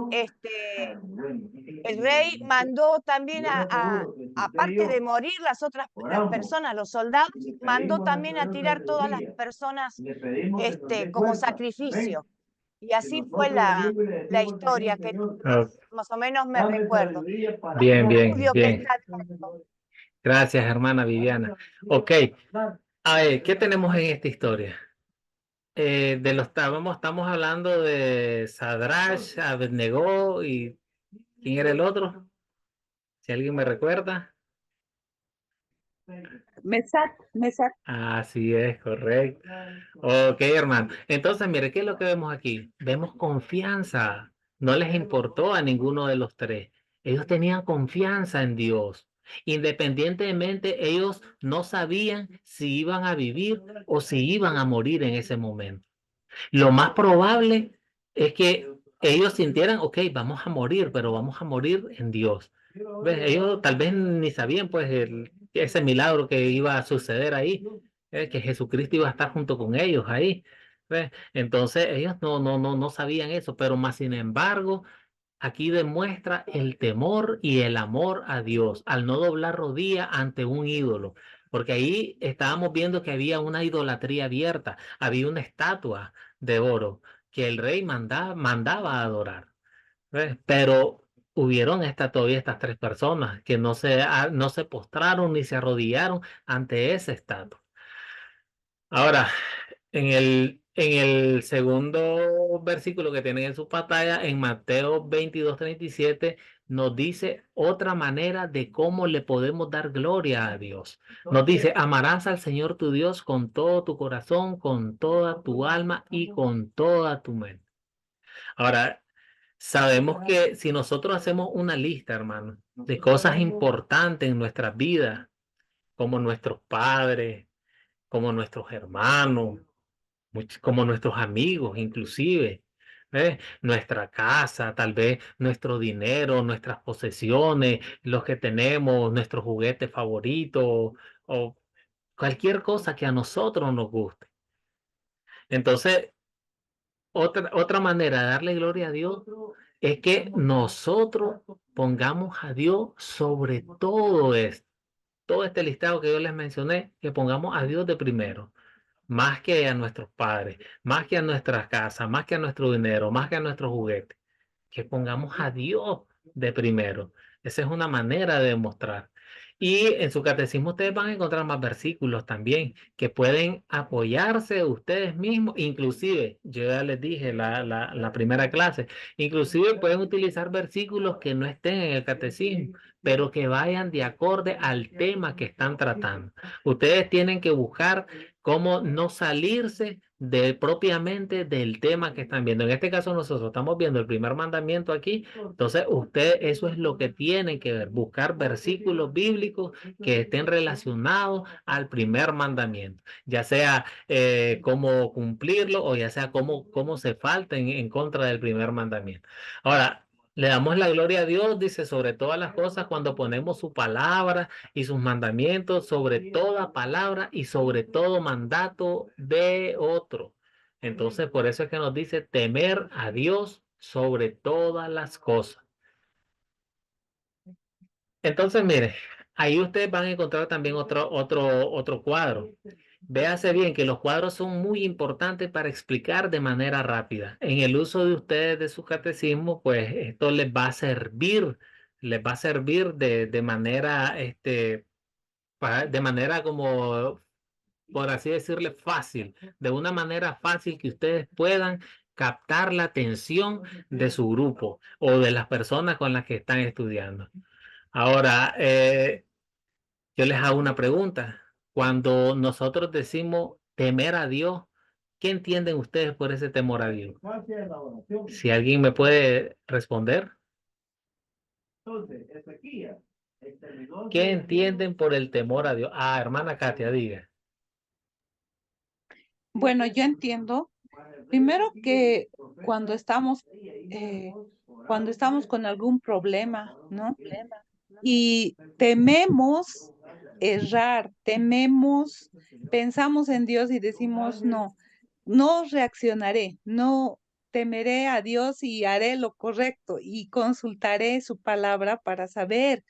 el rey mandó también aparte de morir las personas, los soldados, mandó también a tirar todas las personas como sacrificio. Y así fue la historia, que más o menos me recuerdo. Bien, bien, bien. Gracias, hermana Viviana. Ok, a ver, ¿qué tenemos en esta historia? Estamos hablando de Sadrach, Abednego y ¿quién era el otro? Si alguien me recuerda. Mesac. Así es, correcto. Ok, hermano. Entonces, mire, ¿qué es lo que vemos aquí? Vemos confianza. No les importó a ninguno de los 3. Ellos tenían confianza en Dios. Independientemente, ellos no sabían si iban a vivir o si iban a morir en ese momento. Lo más probable es que ellos sintieran: ok, vamos a morir, pero vamos a morir en Dios. ¿Ves? Ellos tal vez ni sabían pues ese milagro que iba a suceder ahí, que Jesucristo iba a estar junto con ellos ahí. ¿Ves? Entonces ellos no sabían eso, pero más sin embargo, aquí demuestra el temor y el amor a Dios al no doblar rodilla ante un ídolo, porque ahí estábamos viendo que había una idolatría abierta, había una estatua de oro que el rey mandaba a adorar. ¿Ves? Pero hubieron todavía estas 3 personas que no se postraron ni se arrodillaron ante esa estatua. Ahora, en En el segundo versículo que tienen en su pantalla, en Mateo 22:37, nos dice otra manera de cómo le podemos dar gloria a Dios. Nos dice, amarás al Señor tu Dios con todo tu corazón, con toda tu alma y con toda tu mente. Ahora, sabemos que si nosotros hacemos una lista, hermano, de cosas importantes en nuestras vidas, como nuestros padres, como nuestros hermanos, como nuestros amigos, inclusive, nuestra casa, tal vez nuestro dinero, nuestras posesiones, los que tenemos, nuestros juguetes favoritos o cualquier cosa que a nosotros nos guste. Entonces, otra manera de darle gloria a Dios es que nosotros pongamos a Dios sobre todo esto. Todo este listado que yo les mencioné, que pongamos a Dios de primero, más que a nuestros padres, más que a nuestras casas, más que a nuestro dinero, más que a nuestros juguetes, que pongamos a Dios de primero. Esa es una manera de demostrar. Y en su catecismo ustedes van a encontrar más versículos también que pueden apoyarse ustedes mismos. Inclusive, yo ya les dije la primera clase, inclusive pueden utilizar versículos que no estén en el catecismo, pero que vayan de acorde al tema que están tratando. Ustedes tienen que buscar cómo no salirse propiamente del tema que están viendo. En este caso nosotros estamos viendo el primer mandamiento aquí, entonces ustedes eso es lo que tienen que ver, buscar versículos bíblicos que estén relacionados al primer mandamiento, ya sea cómo cumplirlo o ya sea cómo se falta en contra del primer mandamiento. Ahora, le damos la gloria a Dios, dice, sobre todas las cosas cuando ponemos su palabra y sus mandamientos sobre toda palabra y sobre todo mandato de otro. Entonces, por eso es que nos dice temer a Dios sobre todas las cosas. Entonces, mire, ahí ustedes van a encontrar también otro cuadro. Véase bien que los cuadros son muy importantes para explicar de manera rápida. En el uso de ustedes de su catecismo, pues esto les va a servir de manera, de manera como, por así decirle, fácil, de una manera fácil que ustedes puedan captar la atención de su grupo o de las personas con las que están estudiando. Ahora, yo les hago una pregunta. Cuando nosotros decimos temer a Dios, ¿qué entienden ustedes por ese temor a Dios? Si alguien me puede responder. ¿Qué entienden por el temor a Dios? Ah, hermana Katia, diga. Bueno, yo entiendo, primero que cuando estamos con algún problema, ¿no? Y tememos errar, pensamos en Dios y decimos, no reaccionaré, no temeré a Dios y haré lo correcto y consultaré su palabra para saber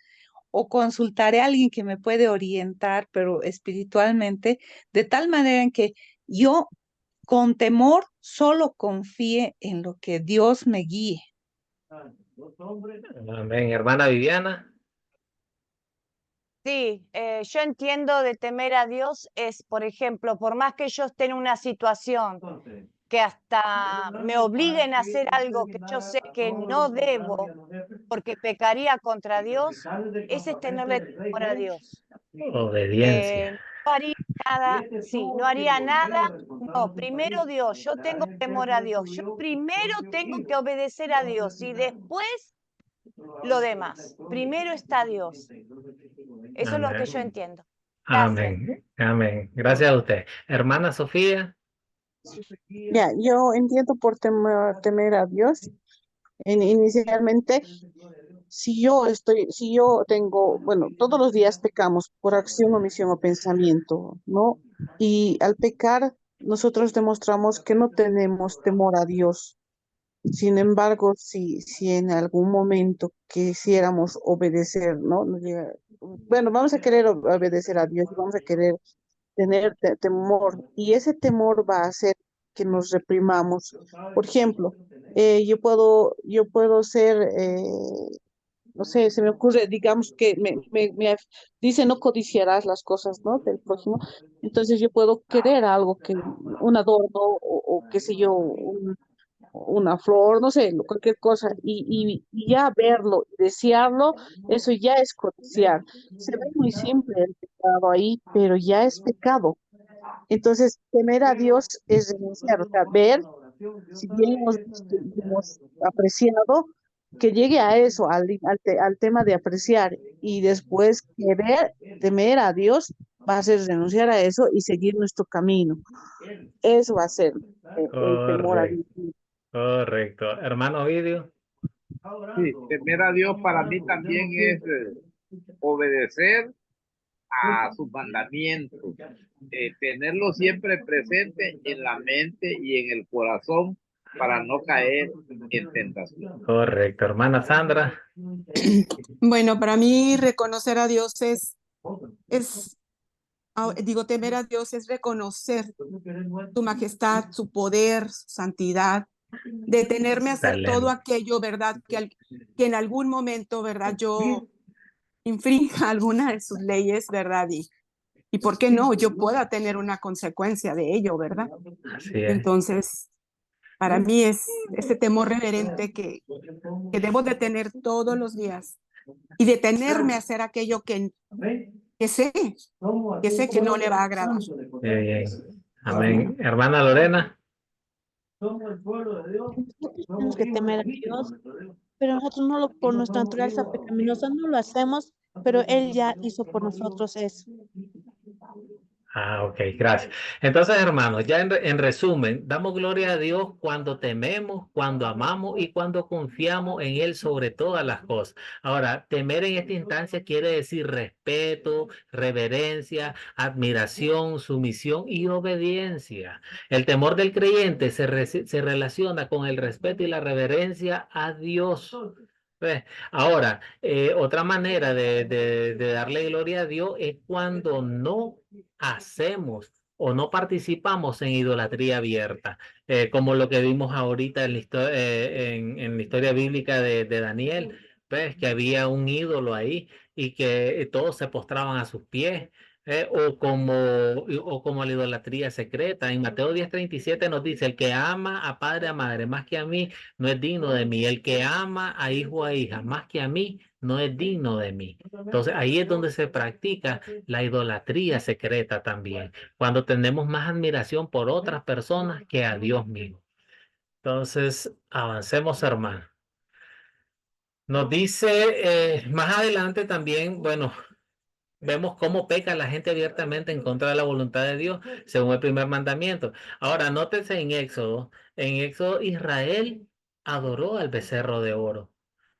o consultaré a alguien que me puede orientar, pero espiritualmente, de tal manera en que yo con temor solo confíe en lo que Dios me guíe. Amén, hermana Viviana. Sí, yo entiendo de temer a Dios es, por ejemplo, por más que yo esté en una situación que hasta me obliguen a hacer algo que yo sé que no debo porque pecaría contra Dios, ese es tenerle temor a Dios. Obediencia. No haría nada, sí, no haría nada. No, primero Dios, yo tengo temor a Dios. Yo primero tengo que obedecer a Dios y después lo demás. Primero está Dios. Eso es lo que yo entiendo. Gracias. Amén. Amén. Gracias a usted. Hermana Sofía. Ya, yo entiendo por temer a Dios. Inicialmente, si yo tengo, bueno, todos los días pecamos por acción, omisión o pensamiento, ¿no? Y al pecar, nosotros demostramos que no tenemos temor a Dios. Sin embargo, si en algún momento quisiéramos obedecer, ¿no? Bueno, vamos a querer obedecer a Dios, vamos a querer tener temor, y ese temor va a hacer que nos reprimamos. Por ejemplo, yo puedo ser, no sé, se me ocurre, digamos que me dice no codiciarás las cosas, ¿no? Del prójimo. Entonces yo puedo querer algo que, un adorno o qué sé yo, una flor, no sé, cualquier cosa, y ya verlo, desearlo, eso ya es codiciar. Se ve muy simple el pecado ahí, pero ya es pecado. Entonces, temer a Dios es renunciar, o sea, ver, si bien hemos visto y hemos apreciado, que llegue a eso, al tema de apreciar y después querer temer a Dios, va a ser renunciar a eso y seguir nuestro camino. Eso va a ser el temor a Correcto, Dios. correcto. Hermano Ovidio. Sí, temer a Dios para mí también es obedecer a sus mandamientos, tenerlo siempre presente en la mente y en el corazón para no caer en tentación. Correcto. Hermana Sandra. Bueno, para mí reconocer a Dios digo, temer a Dios es reconocer su majestad, su poder, su santidad, detenerme a hacer todo Excelente. aquello, ¿verdad? Que en algún momento, ¿verdad? Yo infrinja alguna de sus leyes, ¿verdad? Y ¿por qué no? Yo pueda tener una consecuencia de ello, ¿verdad? Así es. Entonces, para mí es ese temor reverente que debo de tener todos los días y detenerme a hacer aquello que sé que no le va a agradar. Muy bien. Amén. Hermana Lorena. Nosotros tenemos que temer a Dios, pero nosotros no lo, por nuestra naturaleza pecaminosa no lo hacemos, pero Él ya hizo por nosotros eso. Ah, ok, gracias. Entonces, hermanos, ya en resumen, damos gloria a Dios cuando tememos, cuando amamos y cuando confiamos en Él sobre todas las cosas. Ahora, temer en esta instancia quiere decir respeto, reverencia, admiración, sumisión y obediencia. El temor del creyente se relaciona con el respeto y la reverencia a Dios. ¿Ves? Ahora, otra manera de darle gloria a Dios es cuando no hacemos o no participamos en idolatría abierta, como lo que vimos ahorita en la historia bíblica de Daniel, ves que había un ídolo ahí y que todos se postraban a sus pies. O como la idolatría secreta. En Mateo 10:37 nos dice, el que ama a padre a madre más que a mí, no es digno de mí. El que ama a hijo o a hija más que a mí, no es digno de mí. Entonces ahí es donde se practica la idolatría secreta también, cuando tenemos más admiración por otras personas que a Dios mismo. Entonces, avancemos, hermano. Nos dice más adelante también, bueno, vemos cómo peca la gente abiertamente en contra de la voluntad de Dios, según el primer mandamiento. Ahora, nótese en Éxodo Israel adoró al becerro de oro.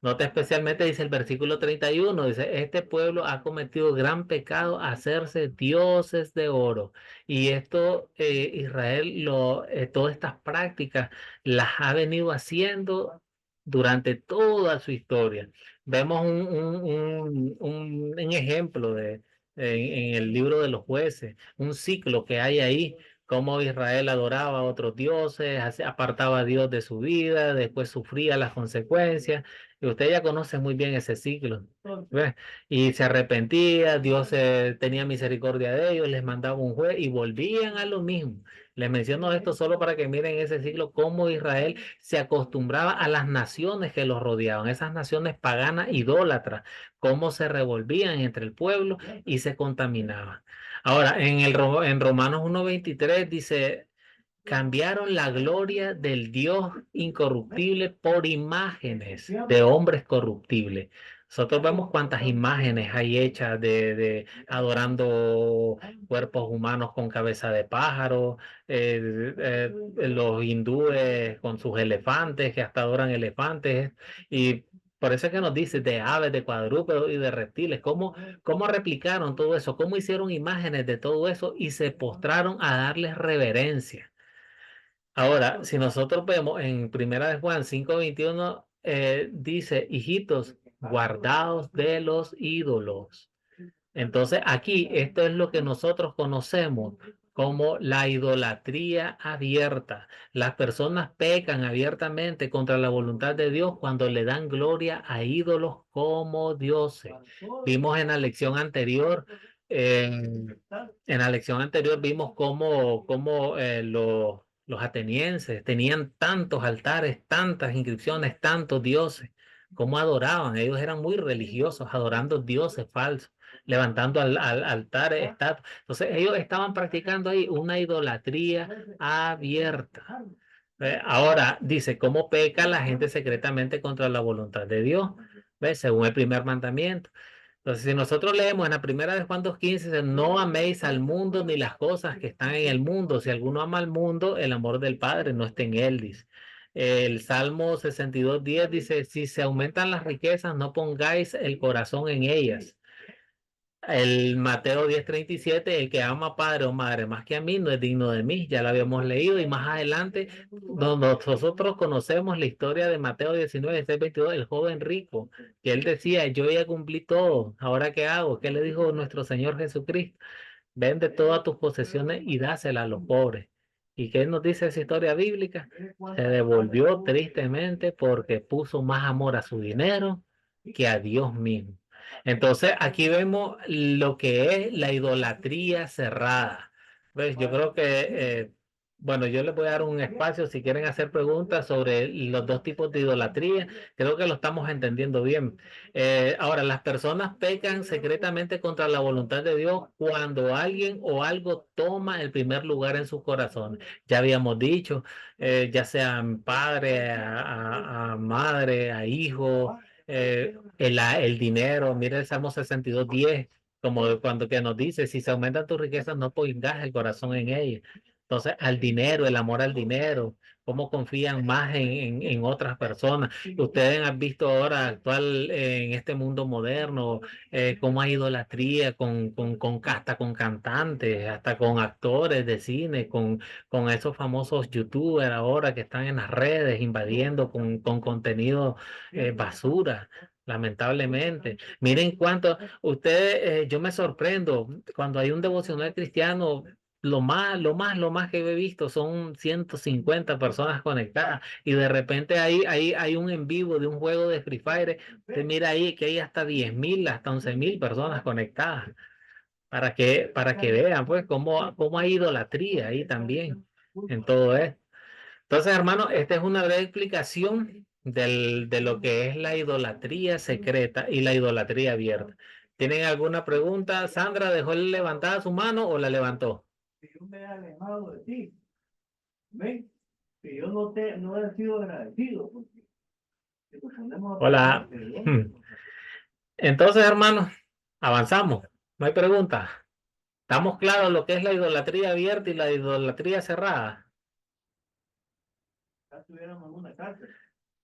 Nota especialmente, dice el versículo 31, dice, este pueblo ha cometido gran pecado hacerse dioses de oro. Y esto, Israel, todas estas prácticas las ha venido haciendo durante toda su historia. Vemos un ejemplo en el libro de los jueces, un ciclo que hay ahí, cómo Israel adoraba a otros dioses, apartaba a Dios de su vida, después sufría las consecuencias. Y usted ya conoce muy bien ese ciclo, ¿ves? Y se arrepentía, Dios tenía misericordia de ellos, les mandaba un juez y volvían a lo mismo. Les menciono esto solo para que miren ese ciclo, cómo Israel se acostumbraba a las naciones que los rodeaban, esas naciones paganas, idólatras, cómo se revolvían entre el pueblo y se contaminaban. Ahora, en Romanos 1:23 dice, cambiaron la gloria del Dios incorruptible por imágenes de hombres corruptibles. Nosotros vemos cuántas imágenes hay hechas de adorando cuerpos humanos con cabeza de pájaro, los hindúes con sus elefantes, que hasta adoran elefantes, y por eso es que nos dice de aves, de cuadrúpedos y de reptiles, cómo replicaron todo eso, cómo hicieron imágenes de todo eso y se postraron a darles reverencia. Ahora, si nosotros vemos en Primera de Juan 5:21, dice, hijitos, guardaos de los ídolos. Entonces, aquí, esto es lo que nosotros conocemos como la idolatría abierta. Las personas pecan abiertamente contra la voluntad de Dios cuando le dan gloria a ídolos como dioses. Vimos en la lección anterior, vimos cómo los atenienses tenían tantos altares, tantas inscripciones, tantos dioses, cómo adoraban. Ellos eran muy religiosos, adorando dioses falsos, levantando altares, estatuas. Entonces ellos estaban practicando ahí una idolatría abierta. Ahora dice, ¿cómo peca la gente secretamente contra la voluntad de Dios? ¿Ves? Según el primer mandamiento. Entonces, si nosotros leemos en la primera de Juan 2:15, dice, no améis al mundo ni las cosas que están en el mundo. Si alguno ama al mundo, el amor del Padre no está en él, dice. El Salmo 62:10 dice, si se aumentan las riquezas, no pongáis el corazón en ellas. El Mateo 10:37, el que ama padre o madre más que a mí no es digno de mí, ya lo habíamos leído, y más adelante nosotros conocemos la historia de Mateo 19:22, el joven rico, que él decía, yo ya cumplí todo, ¿ahora qué hago? ¿Qué le dijo nuestro Señor Jesucristo? Vende todas tus posesiones y dáselas a los pobres. ¿Y qué nos dice esa historia bíblica? Se devolvió tristemente porque puso más amor a su dinero que a Dios mismo. Entonces, aquí vemos lo que es la idolatría cerrada. ¿Ves? Yo creo que, bueno, yo les voy a dar un espacio si quieren hacer preguntas sobre los dos tipos de idolatría. Creo que lo estamos entendiendo bien. Ahora, las personas pecan secretamente contra la voluntad de Dios cuando alguien o algo toma el primer lugar en sus corazones. Ya habíamos dicho, ya sean padre, a madre, a hijo, el dinero. Mira el Salmo 62:10, como cuando que nos dice, si se aumentan tus riquezas, no pongas el corazón en ellas. Entonces, al dinero, el amor al dinero, cómo confían más en otras personas. Ustedes han visto ahora actual en este mundo moderno, cómo hay idolatría hasta con cantantes, hasta con actores de cine, con esos famosos youtubers ahora que están en las redes invadiendo con contenido basura. Lamentablemente. Miren cuánto, ustedes, yo me sorprendo cuando hay un devocional cristiano, lo más que he visto son 150 personas conectadas y de repente hay un en vivo de un juego de Free Fire. Usted mira ahí que hay hasta 10.000, hasta 11.000 personas conectadas para que vean pues cómo hay idolatría ahí también en todo esto. Entonces, hermano, esta es una breve explicación de lo que es la idolatría secreta y la idolatría abierta. ¿Tienen alguna pregunta? Sandra, ¿dejó levantada su mano o la levantó? Yo me he alejado de ti. ¿Ven? Que yo no he sido agradecido. Hola. Entonces, hermano, avanzamos. No hay pregunta. ¿Estamos claros lo que es la idolatría abierta y la idolatría cerrada?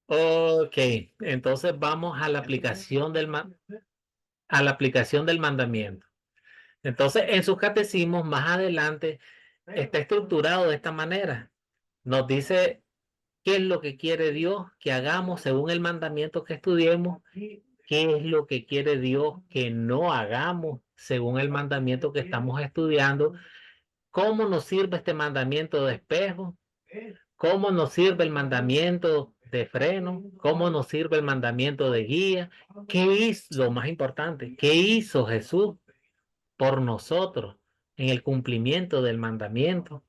Ok, entonces vamos a la aplicación del mandamiento. Entonces, en sus catecismos más adelante está estructurado de esta manera. Nos dice qué es lo que quiere Dios que hagamos según el mandamiento que estudiemos, qué es lo que quiere Dios que no hagamos según el mandamiento que estamos estudiando, cómo nos sirve este mandamiento de espejo, cómo nos sirve el mandamiento de freno, cómo nos sirve el mandamiento de guía, qué hizo, lo más importante, qué hizo Jesús por nosotros en el cumplimiento del mandamiento,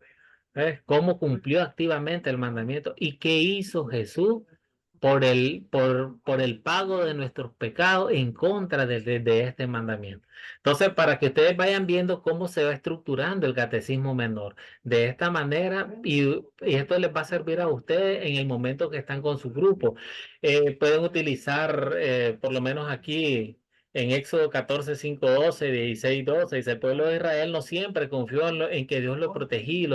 cómo cumplió activamente el mandamiento y qué hizo Jesús por el pago de nuestros pecados en contra de este mandamiento. Entonces, para que ustedes vayan viendo cómo se va estructurando el catecismo menor de esta manera, y esto les va a servir a ustedes en el momento que están con su grupo. Pueden utilizar, por lo menos aquí, en Éxodo 14:5-12, 16:12, dice, el pueblo de Israel no siempre confió en que Dios lo protegía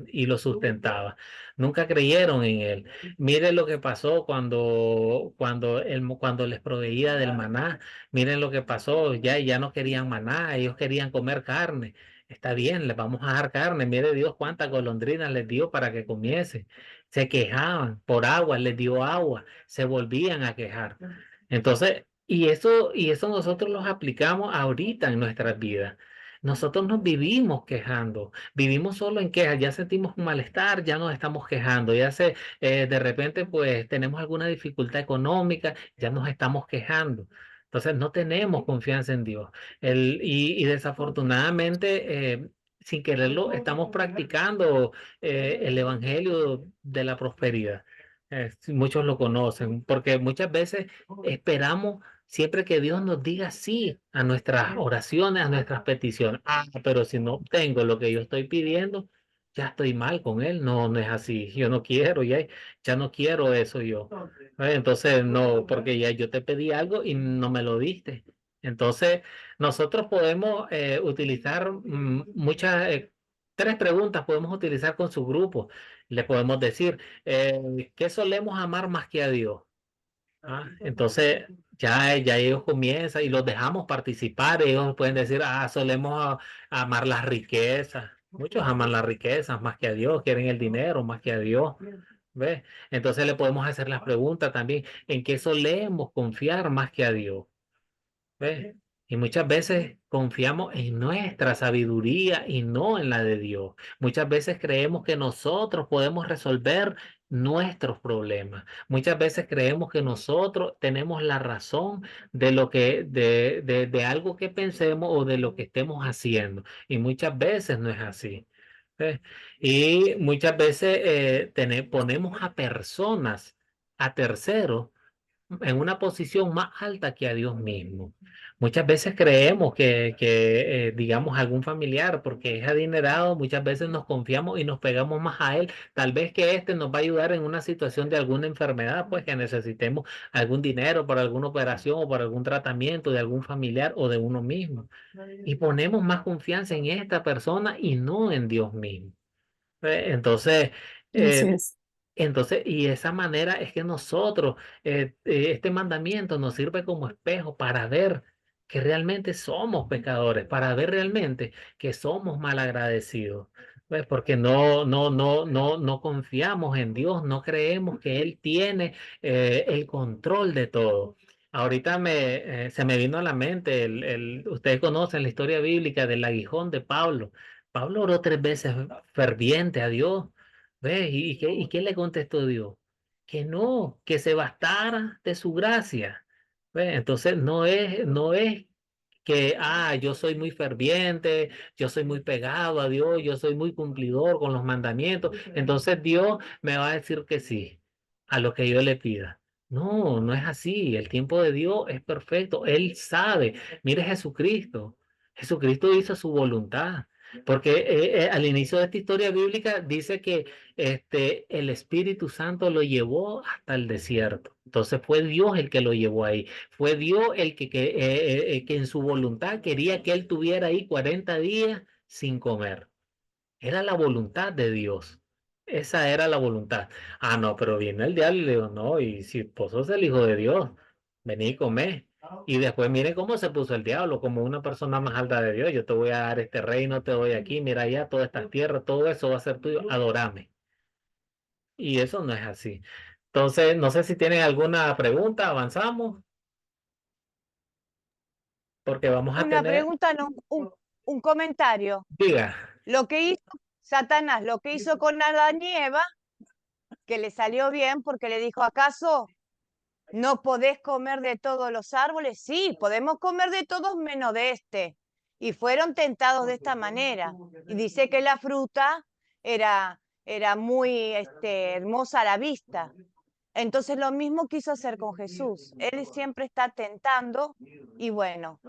y lo sustentaba. Nunca creyeron en él. Miren lo que pasó cuando les proveía del maná. Miren lo que pasó, ya no querían maná, ellos querían comer carne. Está bien, les vamos a dar carne. Mire Dios cuántas golondrinas les dio para que comiese. Se quejaban por agua, les dio agua, se volvían a quejar. Entonces, y eso nosotros los aplicamos ahorita en nuestras vidas. Nosotros nos vivimos quejando, vivimos solo en quejas, ya sentimos un malestar, ya nos estamos quejando, de repente pues tenemos alguna dificultad económica, ya nos estamos quejando. Entonces no tenemos confianza en Dios. Y desafortunadamente, sin quererlo, estamos practicando el evangelio de la prosperidad. Sí, muchos lo conocen, porque muchas veces esperamos siempre que Dios nos diga sí a nuestras oraciones, a nuestras peticiones. Ah, pero si no obtengo lo que yo estoy pidiendo, ya estoy mal con Él. No, no es así. Yo no quiero, ya no quiero eso yo. Entonces, no, porque ya yo te pedí algo y no me lo diste. Entonces, nosotros podemos utilizar tres preguntas podemos utilizar con su grupo. Le podemos decir, ¿qué solemos amar más que a Dios? Entonces, ya ellos comienzan y los dejamos participar. Ellos pueden decir, solemos amar las riquezas. Muchos aman las riquezas más que a Dios, quieren el dinero más que a Dios. ¿Ves? Entonces le podemos hacer las preguntas también, ¿en qué solemos confiar más que a Dios? ¿Ves? Y muchas veces confiamos en nuestra sabiduría y no en la de Dios. Muchas veces creemos que nosotros podemos resolver nuestros problemas. Muchas veces creemos que nosotros tenemos la razón de lo de algo que pensemos o de lo que estemos haciendo. Y muchas veces no es así. ¿Ves? Y muchas veces ponemos a personas, a terceros, en una posición más alta que a Dios mismo. Muchas veces creemos digamos, algún familiar, porque es adinerado, muchas veces nos confiamos y nos pegamos más a él. Tal vez que este nos va a ayudar en una situación de alguna enfermedad, pues que necesitemos algún dinero para alguna operación o para algún tratamiento de algún familiar o de uno mismo. Y ponemos más confianza en esta persona y no en Dios mismo. Entonces, Así eh, es. entonces, y esa manera es que nosotros, este mandamiento nos sirve como espejo para ver que realmente somos pecadores, para ver realmente que somos malagradecidos, ¿ves? Porque no confiamos en Dios, no creemos que Él tiene el control de todo. Ahorita se me vino a la mente, ustedes conocen la historia bíblica del aguijón de Pablo. Pablo oró 3 veces ferviente a Dios. ¿Ves? ¿Y qué le contestó Dios? Que no, que se bastara de su gracia. ¿Ves? Entonces no es que, yo soy muy ferviente, yo soy muy pegado a Dios, yo soy muy cumplidor con los mandamientos, entonces Dios me va a decir que sí a lo que yo le pida. No, no es así. El tiempo de Dios es perfecto. Él sabe. Mire Jesucristo. Jesucristo hizo su voluntad. Porque al inicio de esta historia bíblica dice que el Espíritu Santo lo llevó hasta el desierto. Entonces fue Dios el que lo llevó ahí. Fue Dios el que en su voluntad quería que él tuviera ahí 40 días sin comer. Era la voluntad de Dios. Esa era la voluntad. No, pero viene el diablo y le digo, no, y si vos sos el Hijo de Dios, vení y comé. Y después mire cómo se puso el diablo, como una persona más alta de Dios. Yo te voy a dar este reino, te doy aquí, mira allá, todas estas tierras, todo eso va a ser tuyo, adorame. Y eso no es así. Entonces, no sé si tienen alguna pregunta, avanzamos, porque vamos a Una tener, pregunta, no, un comentario. diga, Lo que hizo Satanás, lo que hizo con Adán y Eva, que le salió bien porque le dijo, ¿acaso no podés comer de todos los árboles? Sí, podemos comer de todos menos de este. Y fueron tentados de esta manera. Y dice que la fruta era muy hermosa a la vista. Entonces lo mismo quiso hacer con Jesús. Él siempre está tentando y bueno,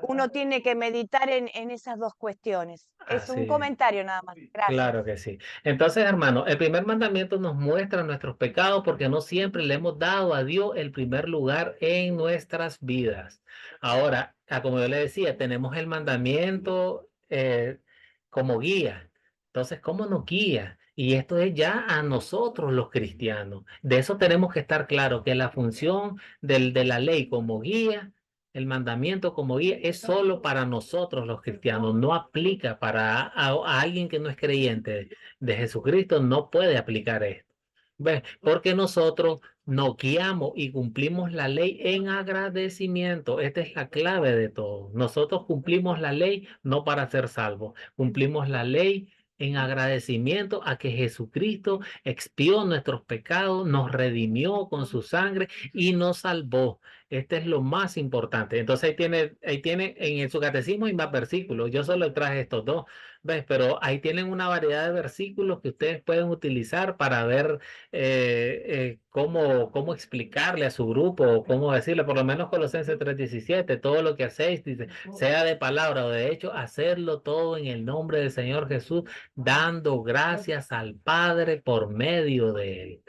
uno tiene que meditar en esas dos cuestiones. Es un así. comentario nada más. Gracias. Claro que sí. Entonces, hermano, el primer mandamiento nos muestra nuestros pecados porque no siempre le hemos dado a Dios el primer lugar en nuestras vidas. Ahora, como yo le decía, tenemos el mandamiento como guía. Entonces, ¿cómo nos guía? Y esto es ya a nosotros los cristianos. De eso tenemos que estar claros, que la función de la ley como guía, el mandamiento como guía es solo para nosotros los cristianos, no aplica para a alguien que no es creyente de Jesucristo, no puede aplicar esto. ¿Ves? Porque nosotros nos guiamos y cumplimos la ley en agradecimiento. Esta es la clave de todo. Nosotros cumplimos la ley no para ser salvos, cumplimos la ley en agradecimiento a que Jesucristo expió nuestros pecados, nos redimió con su sangre y nos salvó. Este es lo más importante. Entonces ahí tiene en su catecismo hay más versículos. Yo solo traje estos dos, ¿ves? Pero ahí tienen una variedad de versículos que ustedes pueden utilizar para ver cómo explicarle a su grupo, o cómo decirle, por lo menos Colosenses 3:17, todo lo que hacéis, dice, sea de palabra o de hecho, hacerlo todo en el nombre del Señor Jesús, dando gracias al Padre por medio de él.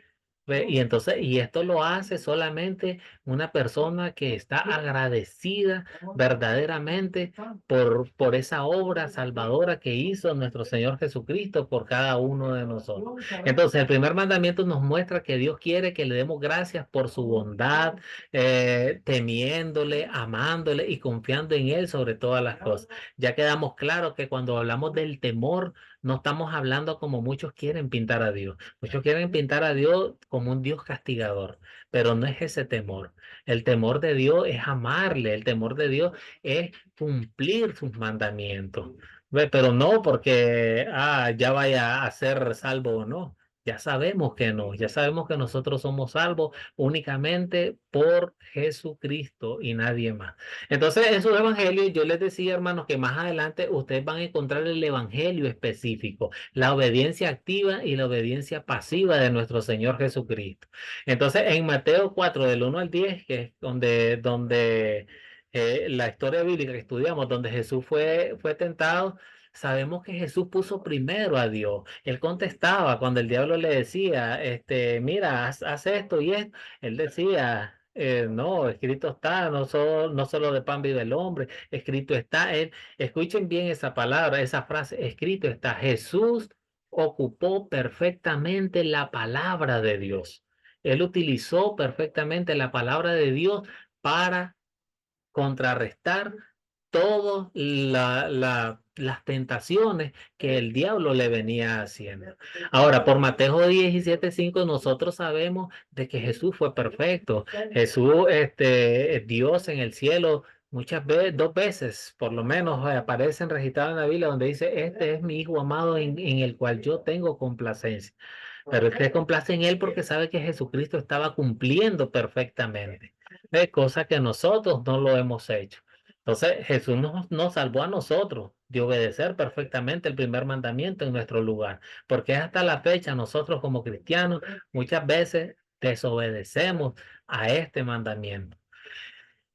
Y entonces, y esto lo hace solamente una persona que está agradecida verdaderamente por esa obra salvadora que hizo nuestro Señor Jesucristo por cada uno de nosotros. Entonces, el primer mandamiento nos muestra que Dios quiere que le demos gracias por su bondad, temiéndole, amándole y confiando en Él sobre todas las cosas. Ya quedamos claros que cuando hablamos del temor, no estamos hablando como muchos quieren pintar a Dios. Muchos quieren pintar a Dios como un Dios castigador, pero no es ese temor. El temor de Dios es amarle, el temor de Dios es cumplir sus mandamientos. Pero no porque ya vaya a ser salvo o no. Ya sabemos que no, ya sabemos que nosotros somos salvos únicamente por Jesucristo y nadie más. Entonces, en su evangelio, yo les decía, hermanos, que más adelante ustedes van a encontrar el evangelio específico, la obediencia activa y la obediencia pasiva de nuestro Señor Jesucristo. Entonces, en Mateo 4, del 1 al 10, que es donde la historia bíblica que estudiamos, donde Jesús fue tentado, sabemos que Jesús puso primero a Dios. Él contestaba cuando el diablo le decía, mira, haz esto y esto. Él decía, no, escrito está, no solo de pan vive el hombre, escrito está. Escuchen bien esa palabra, esa frase, escrito está. Jesús ocupó perfectamente la palabra de Dios. Él utilizó perfectamente la palabra de Dios para contrarrestar todas las tentaciones que el diablo le venía haciendo. Ahora, por Mateo 17:5, nosotros sabemos de que Jesús fue perfecto. Jesús, Dios en el cielo, muchas veces, 2 veces, por lo menos, aparecen registrados en la Biblia donde dice, este es mi Hijo amado en el cual yo tengo complacencia. Pero él se complace en él porque sabe que Jesucristo estaba cumpliendo perfectamente, cosa que nosotros no lo hemos hecho. Entonces Jesús nos salvó a nosotros de obedecer perfectamente el primer mandamiento en nuestro lugar, porque hasta la fecha nosotros como cristianos muchas veces desobedecemos a este mandamiento.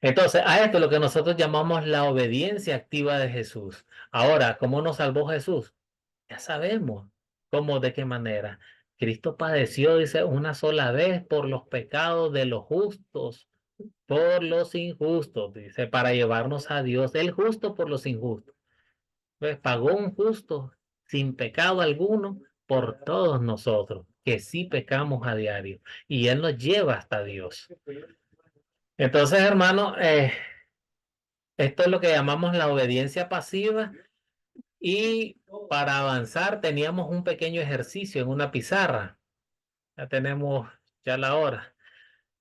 Entonces, a esto es lo que nosotros llamamos la obediencia activa de Jesús. Ahora, ¿cómo nos salvó Jesús? Ya sabemos cómo, de qué manera. Cristo padeció, dice, una sola vez por los pecados de los justos, por los injustos, dice, para llevarnos a Dios, el justo por los injustos. Pues pagó un justo sin pecado alguno por todos nosotros, que sí pecamos a diario, y Él nos lleva hasta Dios. Entonces, hermano, esto es lo que llamamos la obediencia pasiva. Y para avanzar teníamos un pequeño ejercicio en una pizarra. Ya tenemos ya la hora.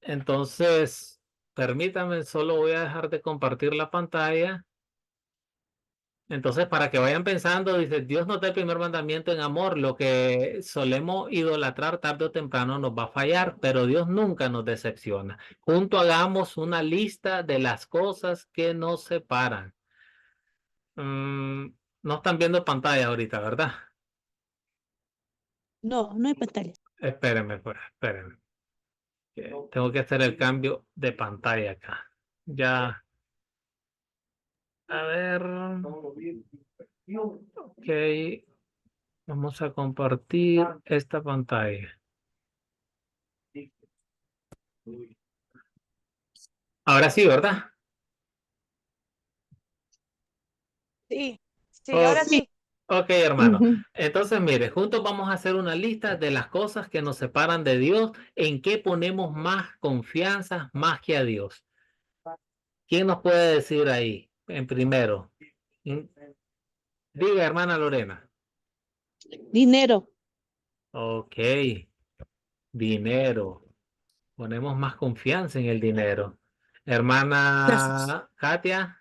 Entonces, permítame, solo voy a dejar de compartir la pantalla. Entonces, para que vayan pensando, dice, Dios nos da el primer mandamiento en amor. Lo que solemos idolatrar tarde o temprano nos va a fallar, pero Dios nunca nos decepciona. Junto hagamos una lista de las cosas que nos separan. No están viendo pantalla ahorita, ¿verdad? No, no hay pantalla. Espérenme, pues, espérenme. Tengo que hacer el cambio de pantalla acá. Ya. A ver. Ok. Vamos a compartir esta pantalla. Ahora sí, ¿verdad? Sí, ahora sí. Ok, hermano. Ujú. Entonces, mire, juntos vamos a hacer una lista de las cosas que nos separan de Dios, en qué ponemos más confianza, más que a Dios. ¿Quién nos puede decir ahí en primero? Diga, hermana Lorena. Dinero. Ok. Dinero. Ponemos más confianza en el dinero. Gracias. Hermana Katia,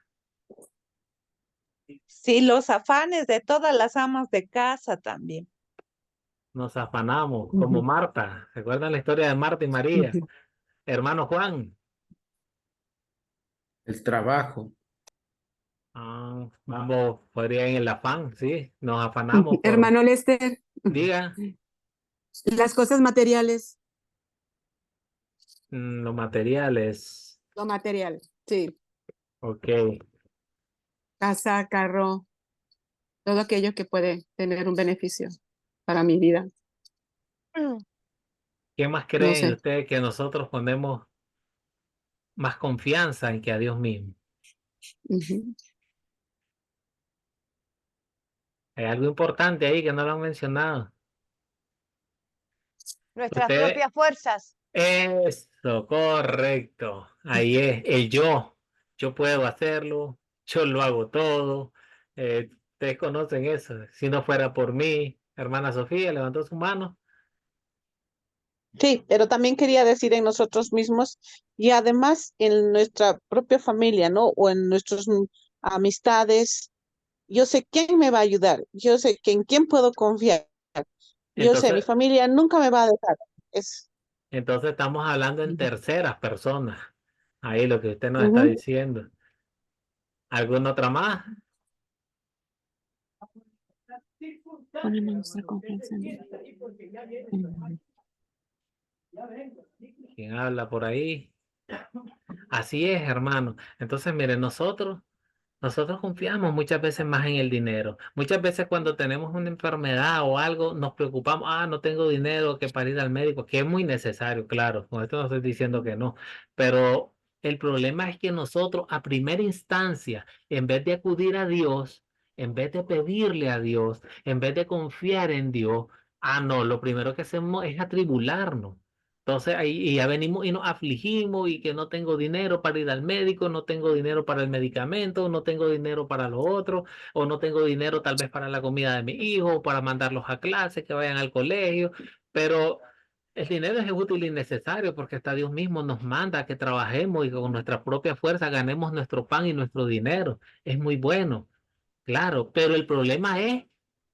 Sí, los afanes de todas las amas de casa también. nos afanamos como Marta. ¿Recuerdan la historia de Marta y María? Hermano Juan. El trabajo. Vamos, podría en el afán, sí. Nos afanamos por, Hermano Lester, diga, las cosas materiales, los materiales. lo material, sí, Ok. casa, carro, todo aquello que puede tener un beneficio para mi vida. ¿Qué más No creen sé. ustedes que nosotros ponemos más confianza en que a Dios mismo? Ujú. Hay algo importante ahí que no lo han mencionado. Nuestras Ustedes, propias fuerzas. eso, correcto. Ahí es el yo. Yo puedo hacerlo, yo lo hago todo. Ustedes conocen eso. Si no fuera por mí, hermana Sofía levantó su mano. Sí, pero también quería decir en nosotros mismos y además en nuestra propia familia, ¿no? O en nuestras amistades. Yo sé quién me va a ayudar, yo sé que en quién puedo confiar. Yo sé, mi Entonces, familia nunca me va a dejar. Es, entonces estamos hablando en terceras personas. Ahí lo que usted nos está ujú. diciendo. ¿Alguna otra más? Ponemos nuestra confianza en Dios. ¿Quién habla por ahí? Así es, hermano. Entonces, mire, nosotros confiamos muchas veces más en el dinero. Muchas veces cuando tenemos una enfermedad o algo, nos preocupamos, no tengo dinero que para ir al médico, que es muy necesario, claro. Con esto no estoy diciendo que no, pero el problema es que nosotros a primera instancia, en vez de acudir a Dios, en vez de pedirle a Dios, en vez de confiar en Dios, no, lo primero que hacemos es atribularnos. Entonces ahí y ya venimos y nos afligimos y que no tengo dinero para ir al médico, no tengo dinero para el medicamento, no tengo dinero para lo otro, o no tengo dinero tal vez para la comida de mi hijo, para mandarlos a clase, que vayan al colegio, pero el dinero es útil y necesario porque hasta Dios mismo nos manda a que trabajemos y que con nuestra propia fuerza ganemos nuestro pan y nuestro dinero. Es muy bueno. Claro, pero el problema es,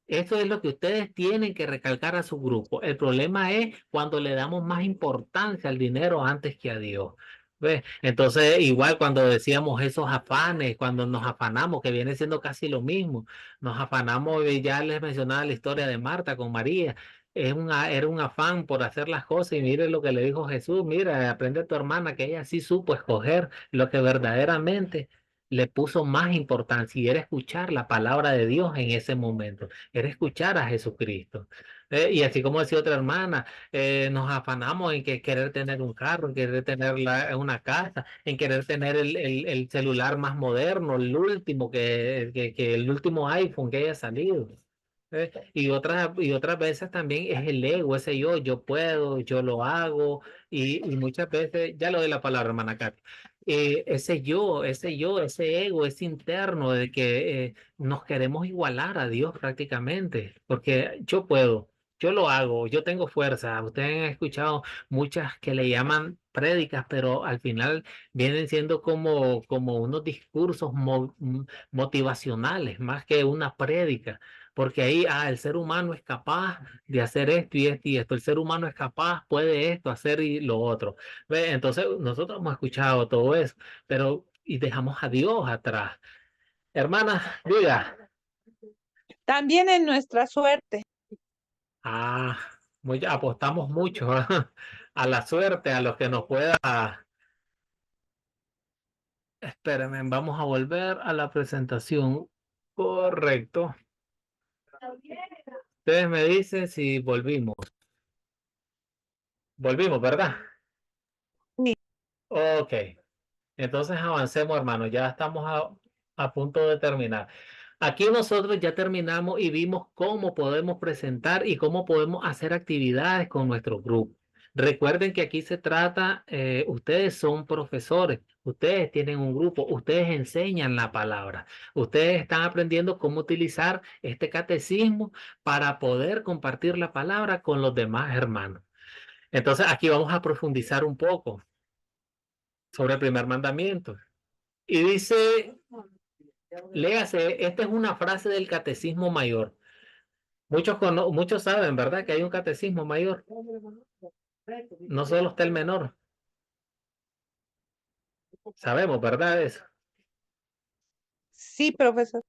eso es lo que ustedes tienen que recalcar a su grupo. El problema es cuando le damos más importancia al dinero antes que a Dios. ¿Ves? Entonces, igual cuando decíamos esos afanes, cuando nos afanamos, que viene siendo casi lo mismo, nos afanamos, y ya les mencionaba la historia de Marta con María. Era un afán por hacer las cosas y mire lo que le dijo Jesús, mira, aprende a tu hermana que ella sí supo escoger lo que verdaderamente le puso más importancia y era escuchar la palabra de Dios en ese momento, era escuchar a Jesucristo. Y así como decía otra hermana, nos afanamos en que querer tener un carro, en querer tener una casa, en querer tener el celular más moderno, el último, que el último iPhone que haya salido. Y otras veces también es el ego, ese yo puedo, yo lo hago, y muchas veces, ya lo de la palabra, hermana Katy, ese ego, ese interno de que nos queremos igualar a Dios prácticamente, porque yo puedo, yo lo hago, yo tengo fuerza. Ustedes han escuchado muchas que le llaman prédicas, pero al final vienen siendo como unos discursos motivacionales, más que una prédica. Porque ahí, el ser humano es capaz de hacer esto y esto y esto. El ser humano es capaz, puede esto, hacer y lo otro. ¿Ve? Entonces, nosotros hemos escuchado todo eso, pero y dejamos a Dios atrás. Hermana, diga. También en nuestra suerte. Ah, apostamos mucho a la suerte, a los que nos pueda. Espérenme, vamos a volver a la presentación. Correcto. Ustedes me dicen si volvimos. Volvimos, ¿verdad? Sí. Ok. Entonces avancemos, hermano. Ya estamos a punto de terminar. Aquí nosotros ya terminamos y vimos cómo podemos presentar y cómo podemos hacer actividades con nuestro grupo. Recuerden que aquí se trata, ustedes son profesores, ustedes tienen un grupo, ustedes enseñan la palabra, ustedes están aprendiendo cómo utilizar este catecismo para poder compartir la palabra con los demás hermanos. Entonces aquí vamos a profundizar un poco sobre el primer mandamiento. Y dice, léase, esta es una frase del Catecismo Mayor. Muchos saben, ¿verdad? Que hay un Catecismo Mayor. No solo está el menor. Sabemos, ¿verdad? Eso. Sí, profesor.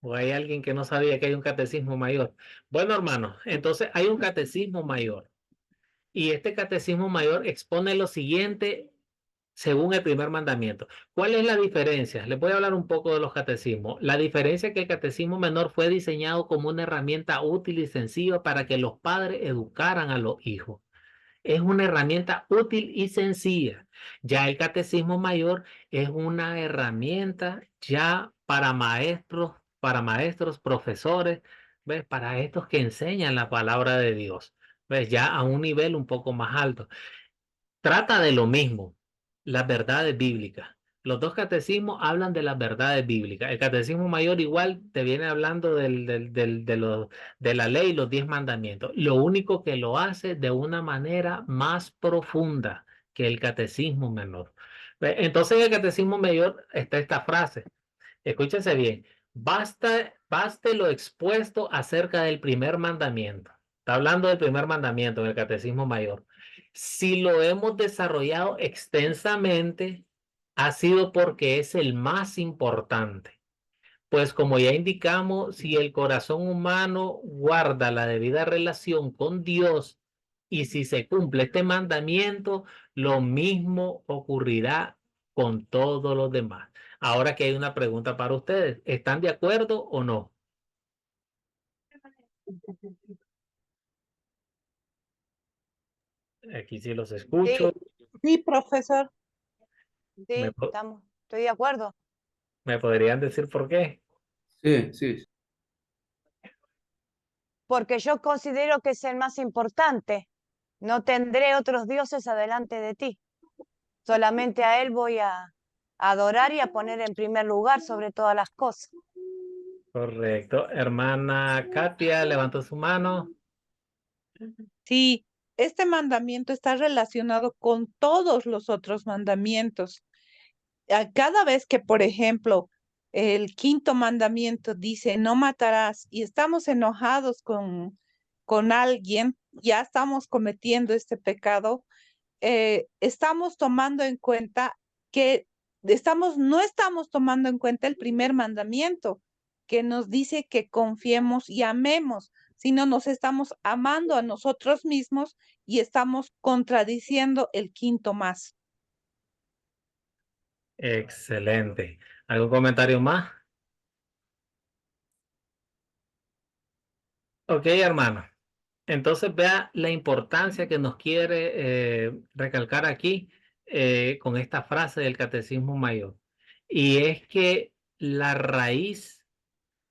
¿O hay alguien que no sabía que hay un Catecismo Mayor? Bueno, hermanos, entonces hay un Catecismo Mayor. Y este Catecismo Mayor expone lo siguiente según el primer mandamiento. ¿Cuál es la diferencia? Les voy a hablar un poco de los catecismos. La diferencia es que el catecismo menor fue diseñado como una herramienta útil y sencilla para que los padres educaran a los hijos. Es una herramienta útil y sencilla. Ya el catecismo mayor es una herramienta ya para maestros, profesores, ¿ves? Para estos que enseñan la palabra de Dios, ¿ves? Ya a un nivel un poco más alto. Trata de lo mismo, las verdades bíblicas. Los dos catecismos hablan de las verdades bíblicas. El catecismo mayor igual te viene hablando de la ley y los 10 mandamientos. Lo único que lo hace de una manera más profunda que el catecismo menor. Entonces en el catecismo mayor está esta frase. Escúchese bien. Baste lo expuesto acerca del primer mandamiento. Está hablando del primer mandamiento en el catecismo mayor. Si lo hemos desarrollado extensamente, ha sido porque es el más importante. Pues como ya indicamos, si el corazón humano guarda la debida relación con Dios y si se cumple este mandamiento, lo mismo ocurrirá con todos los demás. Ahora que hay una pregunta para ustedes, ¿están de acuerdo o no? Aquí sí los escucho. Sí, Sí, profesor. ¿Me, sí, estoy de acuerdo. me podrían decir por qué? Sí, sí. Porque yo considero que es el más importante. No tendré otros dioses adelante de ti. Solamente a él voy a adorar y a poner en primer lugar sobre todas las cosas. Correcto. Hermana Katia, levantó su mano. Sí, este mandamiento está relacionado con todos los otros mandamientos. Cada vez que, por ejemplo, el quinto mandamiento dice no matarás y estamos enojados con alguien, ya estamos cometiendo este pecado, estamos tomando en cuenta que no estamos tomando en cuenta el primer mandamiento que nos dice que confiemos y amemos, sino nos estamos amando a nosotros mismos y estamos contradiciendo el quinto más. Excelente. ¿Algún comentario más? Ok, hermano. Entonces vea la importancia que nos quiere recalcar aquí con esta frase del Catecismo Mayor. Y es que la raíz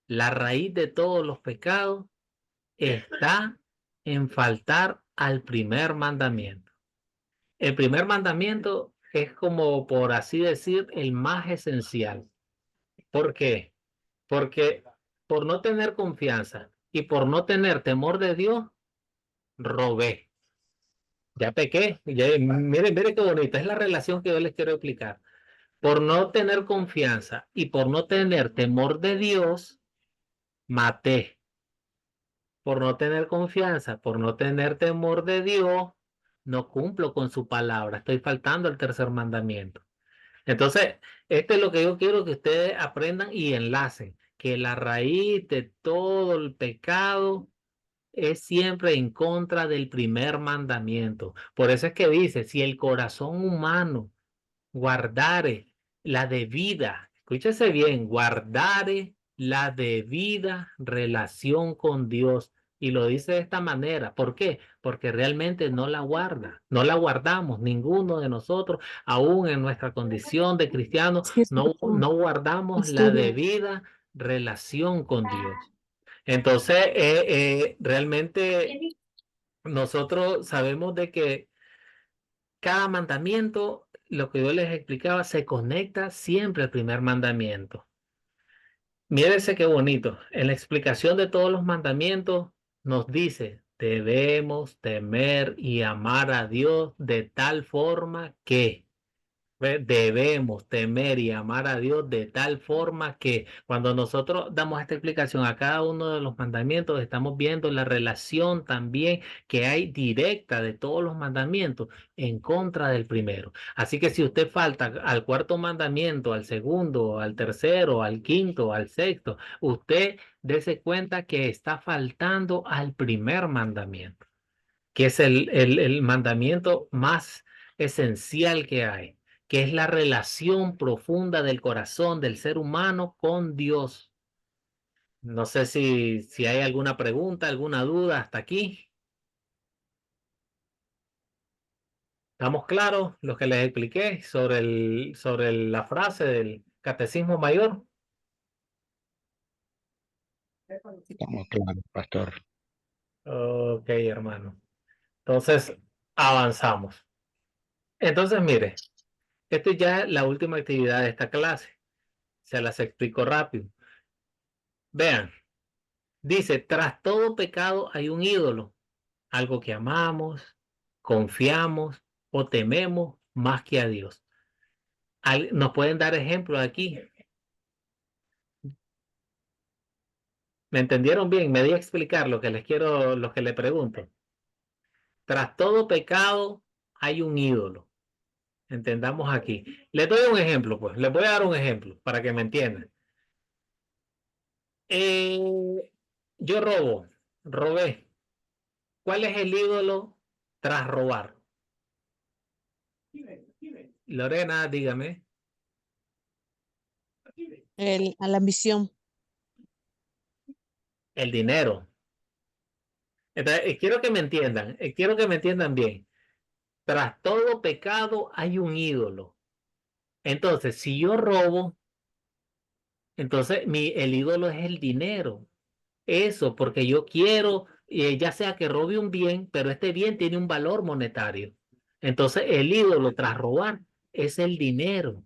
de todos los pecados está en faltar al primer mandamiento. El primer mandamiento es como, por así decir, el más esencial. ¿Por qué? Porque por no tener confianza y por no tener temor de Dios, robé. Ya pequé. Miren qué bonita. Es la relación que yo les quiero explicar. Por no tener confianza y por no tener temor de Dios, maté. Por no tener confianza, por no tener temor de Dios, no cumplo con su palabra. Estoy faltando al tercer mandamiento. Entonces, esto es lo que yo quiero que ustedes aprendan y enlacen, que la raíz de todo el pecado es siempre en contra del primer mandamiento. Por eso es que dice, si el corazón humano guardare la debida, escúchese bien, guardare la debida relación con Dios. Y lo dice de esta manera. ¿Por qué? Porque realmente no la guarda, no la guardamos, ninguno de nosotros, aún en nuestra condición de cristianos, no guardamos la debida relación con Dios. Entonces, realmente nosotros sabemos de que cada mandamiento, lo que yo les explicaba, se conecta siempre al primer mandamiento. Mírense qué bonito. En la explicación de todos los mandamientos nos dice Debemos temer y amar a Dios de tal forma que debemos temer y amar a Dios de tal forma que cuando nosotros damos esta explicación a cada uno de los mandamientos, estamos viendo la relación también que hay directa de todos los mandamientos en contra del primero. Así que si usted falta al cuarto mandamiento, al segundo, al tercero, al quinto, al sexto, usted dése cuenta que está faltando al primer mandamiento, que es el mandamiento más esencial que hay, que es la relación profunda del corazón del ser humano con Dios. No sé si hay alguna pregunta, alguna duda hasta aquí. ¿Estamos claros lo que les expliqué sobre la frase del Catecismo Mayor? Estamos claros, pastor. Ok, hermano. Entonces, avanzamos. Entonces, mire, esto ya es la última actividad de esta clase. Se las explico rápido. Vean, dice, tras todo pecado hay un ídolo, algo que amamos, confiamos o tememos más que a Dios. ¿Nos pueden dar ejemplos aquí? ¿Me entendieron bien? Me di a explicar lo que les quiero, lo que le pregunto. Tras todo pecado hay un ídolo. Entendamos aquí. Les doy un ejemplo, pues. Les voy a dar un ejemplo para que me entiendan. Yo robé. ¿Cuál es el ídolo tras robar? Lorena, dígame. A la ambición. El dinero. Entonces, quiero que me entiendan bien. Tras todo pecado hay un ídolo. Entonces, si yo robo, entonces el ídolo es el dinero. Eso, porque yo quiero, ya sea que robe un bien, pero este bien tiene un valor monetario. Entonces, el ídolo tras robar es el dinero.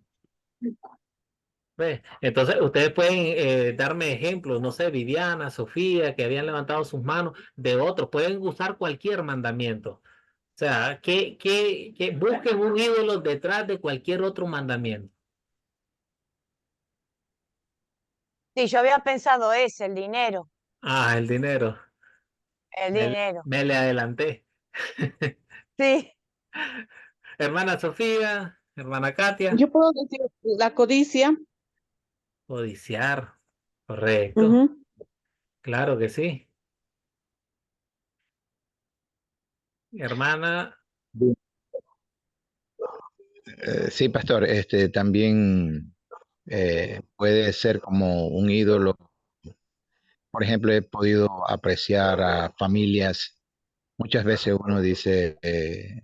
¿Ves? Entonces, ustedes pueden darme ejemplos, no sé, Viviana, Sofía, que habían levantado sus manos de otros. Pueden usar cualquier mandamiento. O sea, que busquen un ídolo detrás de cualquier otro mandamiento. Sí, yo había pensado ese, el dinero, Ah, el dinero. el dinero. Me le adelanté. Sí, Hermana Sofía, hermana Katia. Yo puedo decir la codicia. Codiciar. Correcto. Ujú. Claro que sí. Hermana. Sí, pastor, también puede ser como un ídolo. Por ejemplo, he podido apreciar a familias. Muchas veces uno dice,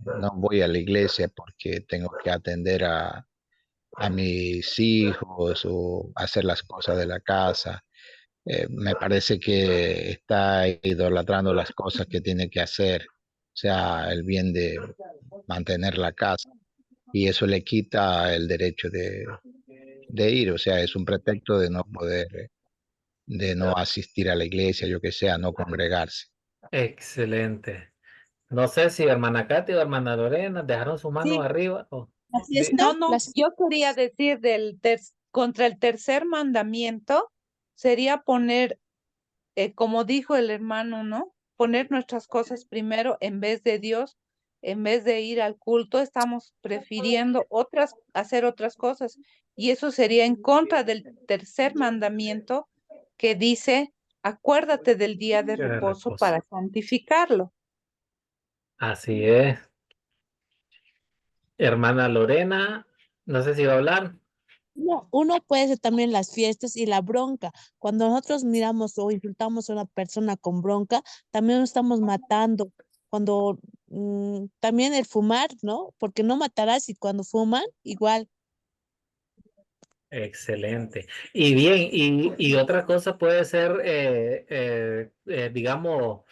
no voy a la iglesia porque tengo que atender a mis hijos o hacer las cosas de la casa. Me parece que está idolatrando las cosas que tiene que hacer, o sea, el bien de mantener la casa, y eso le quita el derecho de ir, o sea, es un pretexto de no poder, de no asistir a la iglesia, yo que sea, no congregarse. Excelente. No sé si hermana Katia o hermana Lorena dejaron sus manos Sí, arriba. La fiesta, no, yo quería decir contra el tercer mandamiento sería poner, como dijo el hermano, ¿no? Poner nuestras cosas primero en vez de Dios, en vez de ir al culto, estamos prefiriendo hacer otras cosas. Y eso sería en contra del tercer mandamiento que dice, acuérdate del día de De reposo reposo. para santificarlo. Así es. Hermana Lorena, no sé si va a hablar. uno puede ser también las fiestas y la bronca. Cuando nosotros miramos o insultamos a una persona con bronca, también nos estamos matando. Cuando también el fumar, ¿no? Porque no matarás y cuando fuman, igual. Excelente. Y bien, y otra cosa puede ser, digamos,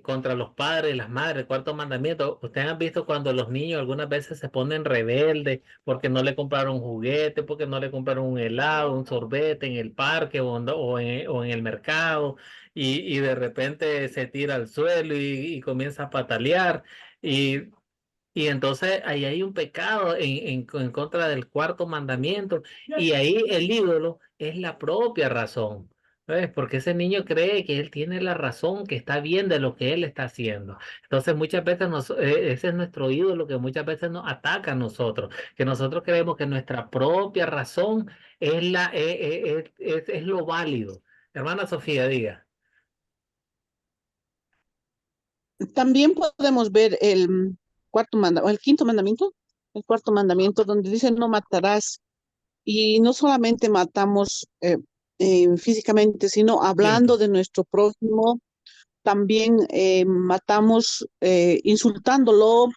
contra los padres y las madres, el cuarto mandamiento. Ustedes han visto cuando los niños algunas veces se ponen rebeldes porque no le compraron juguete, porque no le compraron un helado, un sorbete en el parque o en el mercado y de repente se tira al suelo y comienza a patalear. Y y entonces ahí hay un pecado en contra del cuarto mandamiento y ahí el ídolo es la propia razón. ¿Ves? Porque ese niño cree que él tiene la razón, que está bien de lo que él está haciendo. Entonces muchas veces ese es nuestro ídolo que muchas veces nos ataca a nosotros, que nosotros creemos que nuestra propia razón es lo válido. Hermana Sofía, diga. También podemos ver el cuarto mandamiento, el quinto mandamiento, el cuarto mandamiento, donde dice no matarás. Y no solamente matamos físicamente, sino hablando Quinto. de nuestro prójimo, también matamos insultándolo,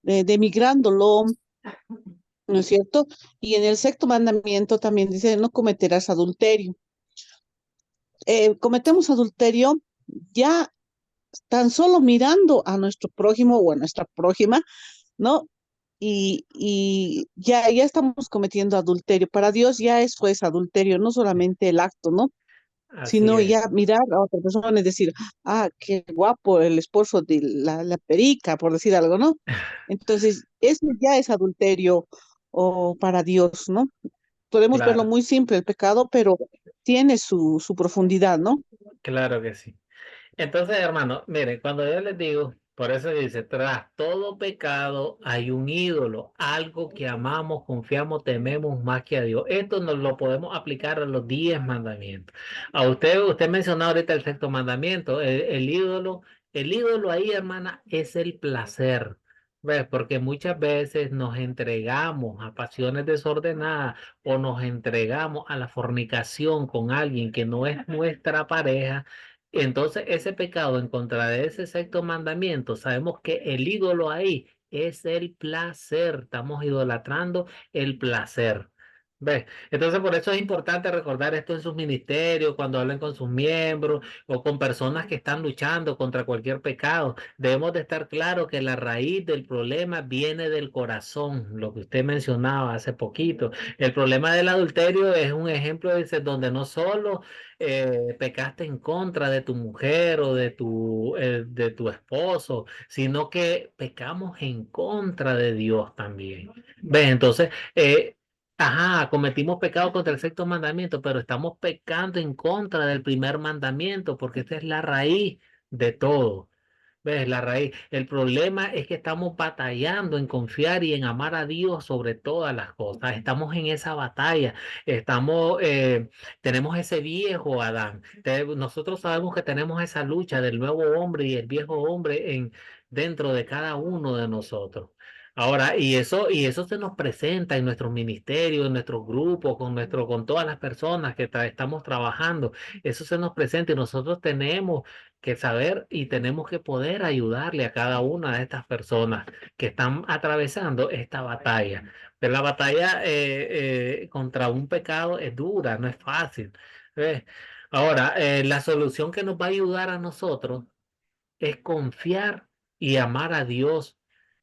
demigrándolo, ¿no es cierto? Y en el sexto mandamiento también dice no cometerás adulterio. Cometemos adulterio ya tan solo mirando a nuestro prójimo o a nuestra prójima, ¿no? Y ya estamos cometiendo adulterio. Para Dios ya eso es adulterio, no solamente el acto, ¿no? Así Sino es. ya mirar a otra persona y decir, ah, qué guapo el esposo de la perica, por decir algo, ¿no? Entonces, eso ya es adulterio o para Dios, ¿no? Podemos verlo Claro, muy simple el pecado, pero tiene su profundidad, ¿no? claro que sí. Entonces, hermano, mire, cuando yo les digo, por eso dice, tras todo pecado hay un ídolo, algo que amamos, confiamos, tememos más que a Dios. Esto nos lo podemos aplicar a los 10 mandamientos. Usted mencionó ahorita el sexto mandamiento, el ídolo ahí, hermana, es el placer. ¿Ves? Porque muchas veces nos entregamos a pasiones desordenadas o nos entregamos a la fornicación con alguien que no es nuestra pareja. Entonces, ese pecado en contra de ese sexto mandamiento, sabemos que el ídolo ahí es el placer. Estamos idolatrando el placer. ¿Ves? Entonces, por eso es importante recordar esto en sus ministerios, cuando hablen con sus miembros o con personas que están luchando contra cualquier pecado. Debemos de estar claros que la raíz del problema viene del corazón, lo que usted mencionaba hace poquito. El problema del adulterio es un ejemplo, dice, donde no solo pecaste en contra de tu mujer o de tu esposo, sino que pecamos en contra de Dios también. ¿Ves? Entonces, ajá, cometimos pecado contra el sexto mandamiento, pero estamos pecando en contra del primer mandamiento, porque esta es la raíz de todo. ¿Ves? La raíz. El problema es que estamos batallando en confiar y en amar a Dios sobre todas las cosas. Estamos en esa batalla. Tenemos ese viejo Adán. Nosotros sabemos que tenemos esa lucha del nuevo hombre y el viejo hombre dentro de cada uno de nosotros. Ahora, y eso se nos presenta en nuestros ministerios, en nuestros grupos, con todas las personas que estamos trabajando. Eso se nos presenta y nosotros tenemos que saber y tenemos que poder ayudarle a cada una de estas personas que están atravesando esta batalla. Pero la batalla contra un pecado es dura, no es fácil. ¿Ves? Ahora, la solución que nos va a ayudar a nosotros es confiar y amar a Dios,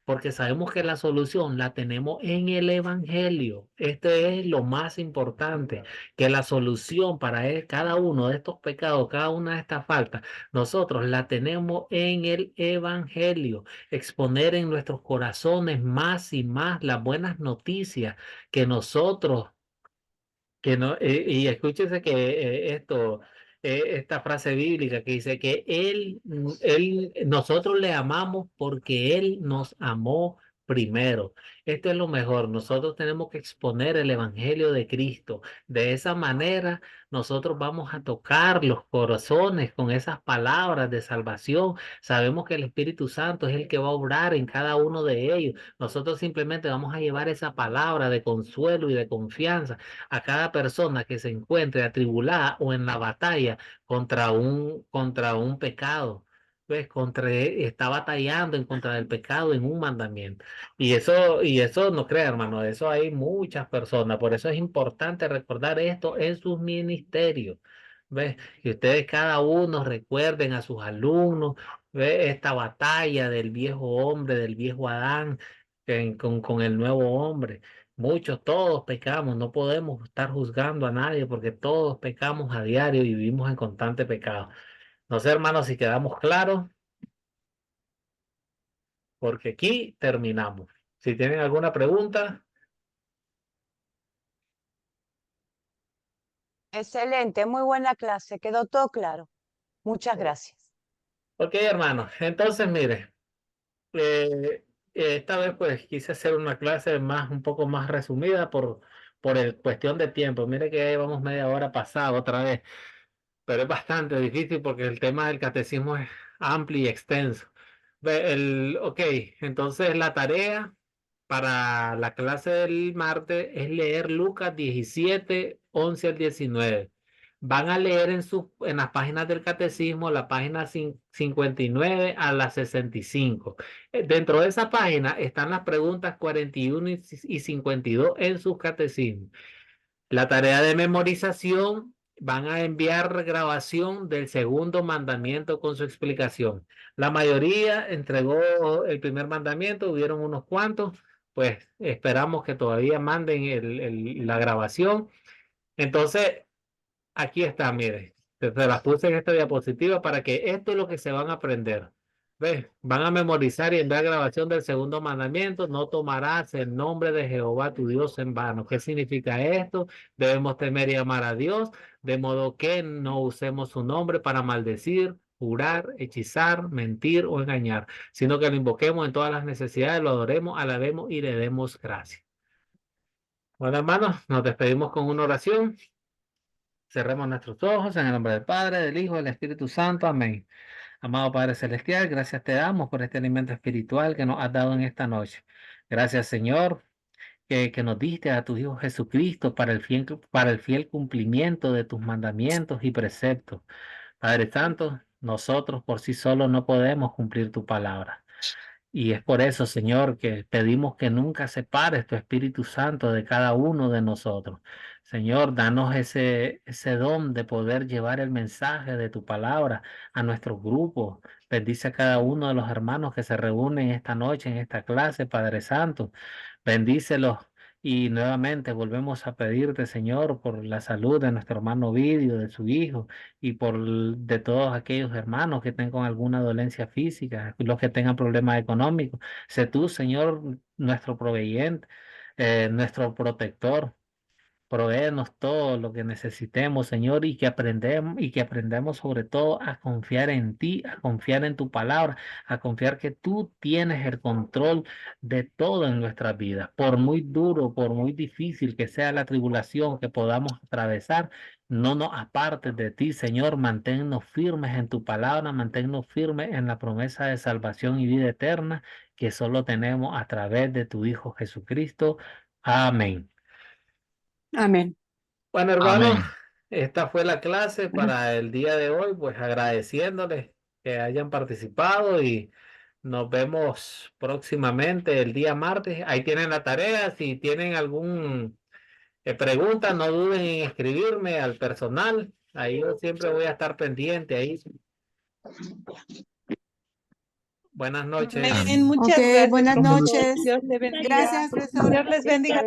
porque sabemos que la solución la tenemos en el Evangelio. Este es lo más importante, que la solución para cada uno de estos pecados, cada una de estas faltas, nosotros la tenemos en el Evangelio. Exponer en nuestros corazones más y más las buenas noticias que nosotros que no, y escúchese que esta frase bíblica que dice que nosotros le amamos porque Él nos amó primero. Esto es lo mejor. Nosotros tenemos que exponer el Evangelio de Cristo. De esa manera, nosotros vamos a tocar los corazones con esas palabras de salvación. Sabemos que el Espíritu Santo es el que va a obrar en cada uno de ellos. Nosotros simplemente vamos a llevar esa palabra de consuelo y de confianza a cada persona que se encuentre atribulada o en la batalla contra un pecado. ¿Ves? Está batallando en contra del pecado en un mandamiento. Y eso no crea, hermano, de eso hay muchas personas. Por eso es importante recordar esto en sus ministerios. ¿Ves? Y ustedes cada uno recuerden a sus alumnos, ¿ve? Esta batalla del viejo hombre, del viejo Adán, con el nuevo hombre. Muchos, todos pecamos, no podemos estar juzgando a nadie porque todos pecamos a diario y vivimos en constante pecado. No sé, hermanos, si quedamos claros, porque aquí terminamos. Si tienen alguna pregunta, Excelente, muy buena clase, quedó todo claro. Muchas gracias. ok, hermanos. Entonces, mire, esta vez pues quise hacer una clase más, un poco más resumida por el cuestión de tiempo. Mire que ya llevamos media hora pasada otra vez, pero es bastante difícil porque el tema del catecismo es amplio y extenso. Ok, entonces la tarea para la clase del martes es leer Lucas 17, 11 al 19. Van a leer en las páginas del catecismo, la página 59 a la 65. Dentro de esa página están las preguntas 41 y 52 en sus catecismos. La tarea de memorización, van a enviar grabación del segundo mandamiento con su explicación. La mayoría entregó el primer mandamiento, hubieron unos cuantos, pues esperamos que todavía manden la grabación. Entonces, aquí está, mire, se las puse en esta diapositiva para que esto es lo que se van a aprender. ¿Ves? Van a memorizar y enviar grabación del segundo mandamiento. No tomarás el nombre de Jehová tu Dios en vano. ¿Qué significa esto? Debemos temer y amar a Dios, de modo que no usemos su nombre para maldecir, jurar, hechizar, mentir o engañar, sino que lo invoquemos en todas las necesidades, lo adoremos, alabemos y le demos gracias. Bueno, hermanos, nos despedimos con una oración. Cerremos nuestros ojos en el nombre del Padre, del Hijo, del Espíritu Santo. Amén. Amado Padre Celestial, gracias te damos por este alimento espiritual que nos has dado en esta noche. Gracias, Señor, que nos diste a tu Hijo Jesucristo para el fiel cumplimiento de tus mandamientos y preceptos. Padre Santo, nosotros por sí solos no podemos cumplir tu palabra. Y es por eso, Señor, que pedimos que nunca separes tu Espíritu Santo de cada uno de nosotros. Señor, danos ese don de poder llevar el mensaje de tu palabra a nuestros grupos. Bendice a cada uno de los hermanos que se reúnen esta noche en esta clase, Padre Santo. Bendícelos. Y nuevamente volvemos a pedirte, Señor, por la salud de nuestro hermano Vidio, de su hijo, y de todos aquellos hermanos que tengan alguna dolencia física, los que tengan problemas económicos. Sé tú, Señor, nuestro proveyente, nuestro protector. Provéenos todo lo que necesitemos, Señor, y que aprendamos sobre todo a confiar en ti, a confiar en tu palabra, a confiar que tú tienes el control de todo en nuestras vidas. Por muy duro, por muy difícil que sea la tribulación que podamos atravesar, no nos apartes de ti, Señor. Manténnos firmes en tu palabra, manténnos firmes en la promesa de salvación y vida eterna que solo tenemos a través de tu Hijo Jesucristo. Amén. Amén. Bueno, hermanos, Amén. esta fue la clase para el día de hoy, pues agradeciéndoles que hayan participado y nos vemos próximamente el día martes. Ahí tienen la tarea. Si tienen alguna pregunta, no duden en escribirme al personal. Ahí yo siempre voy a estar pendiente ahí. Buenas noches. Amén. Muchas gracias, Buenas profesor. noches. Dios le bendiga. Gracias, profesor. Dios les bendiga.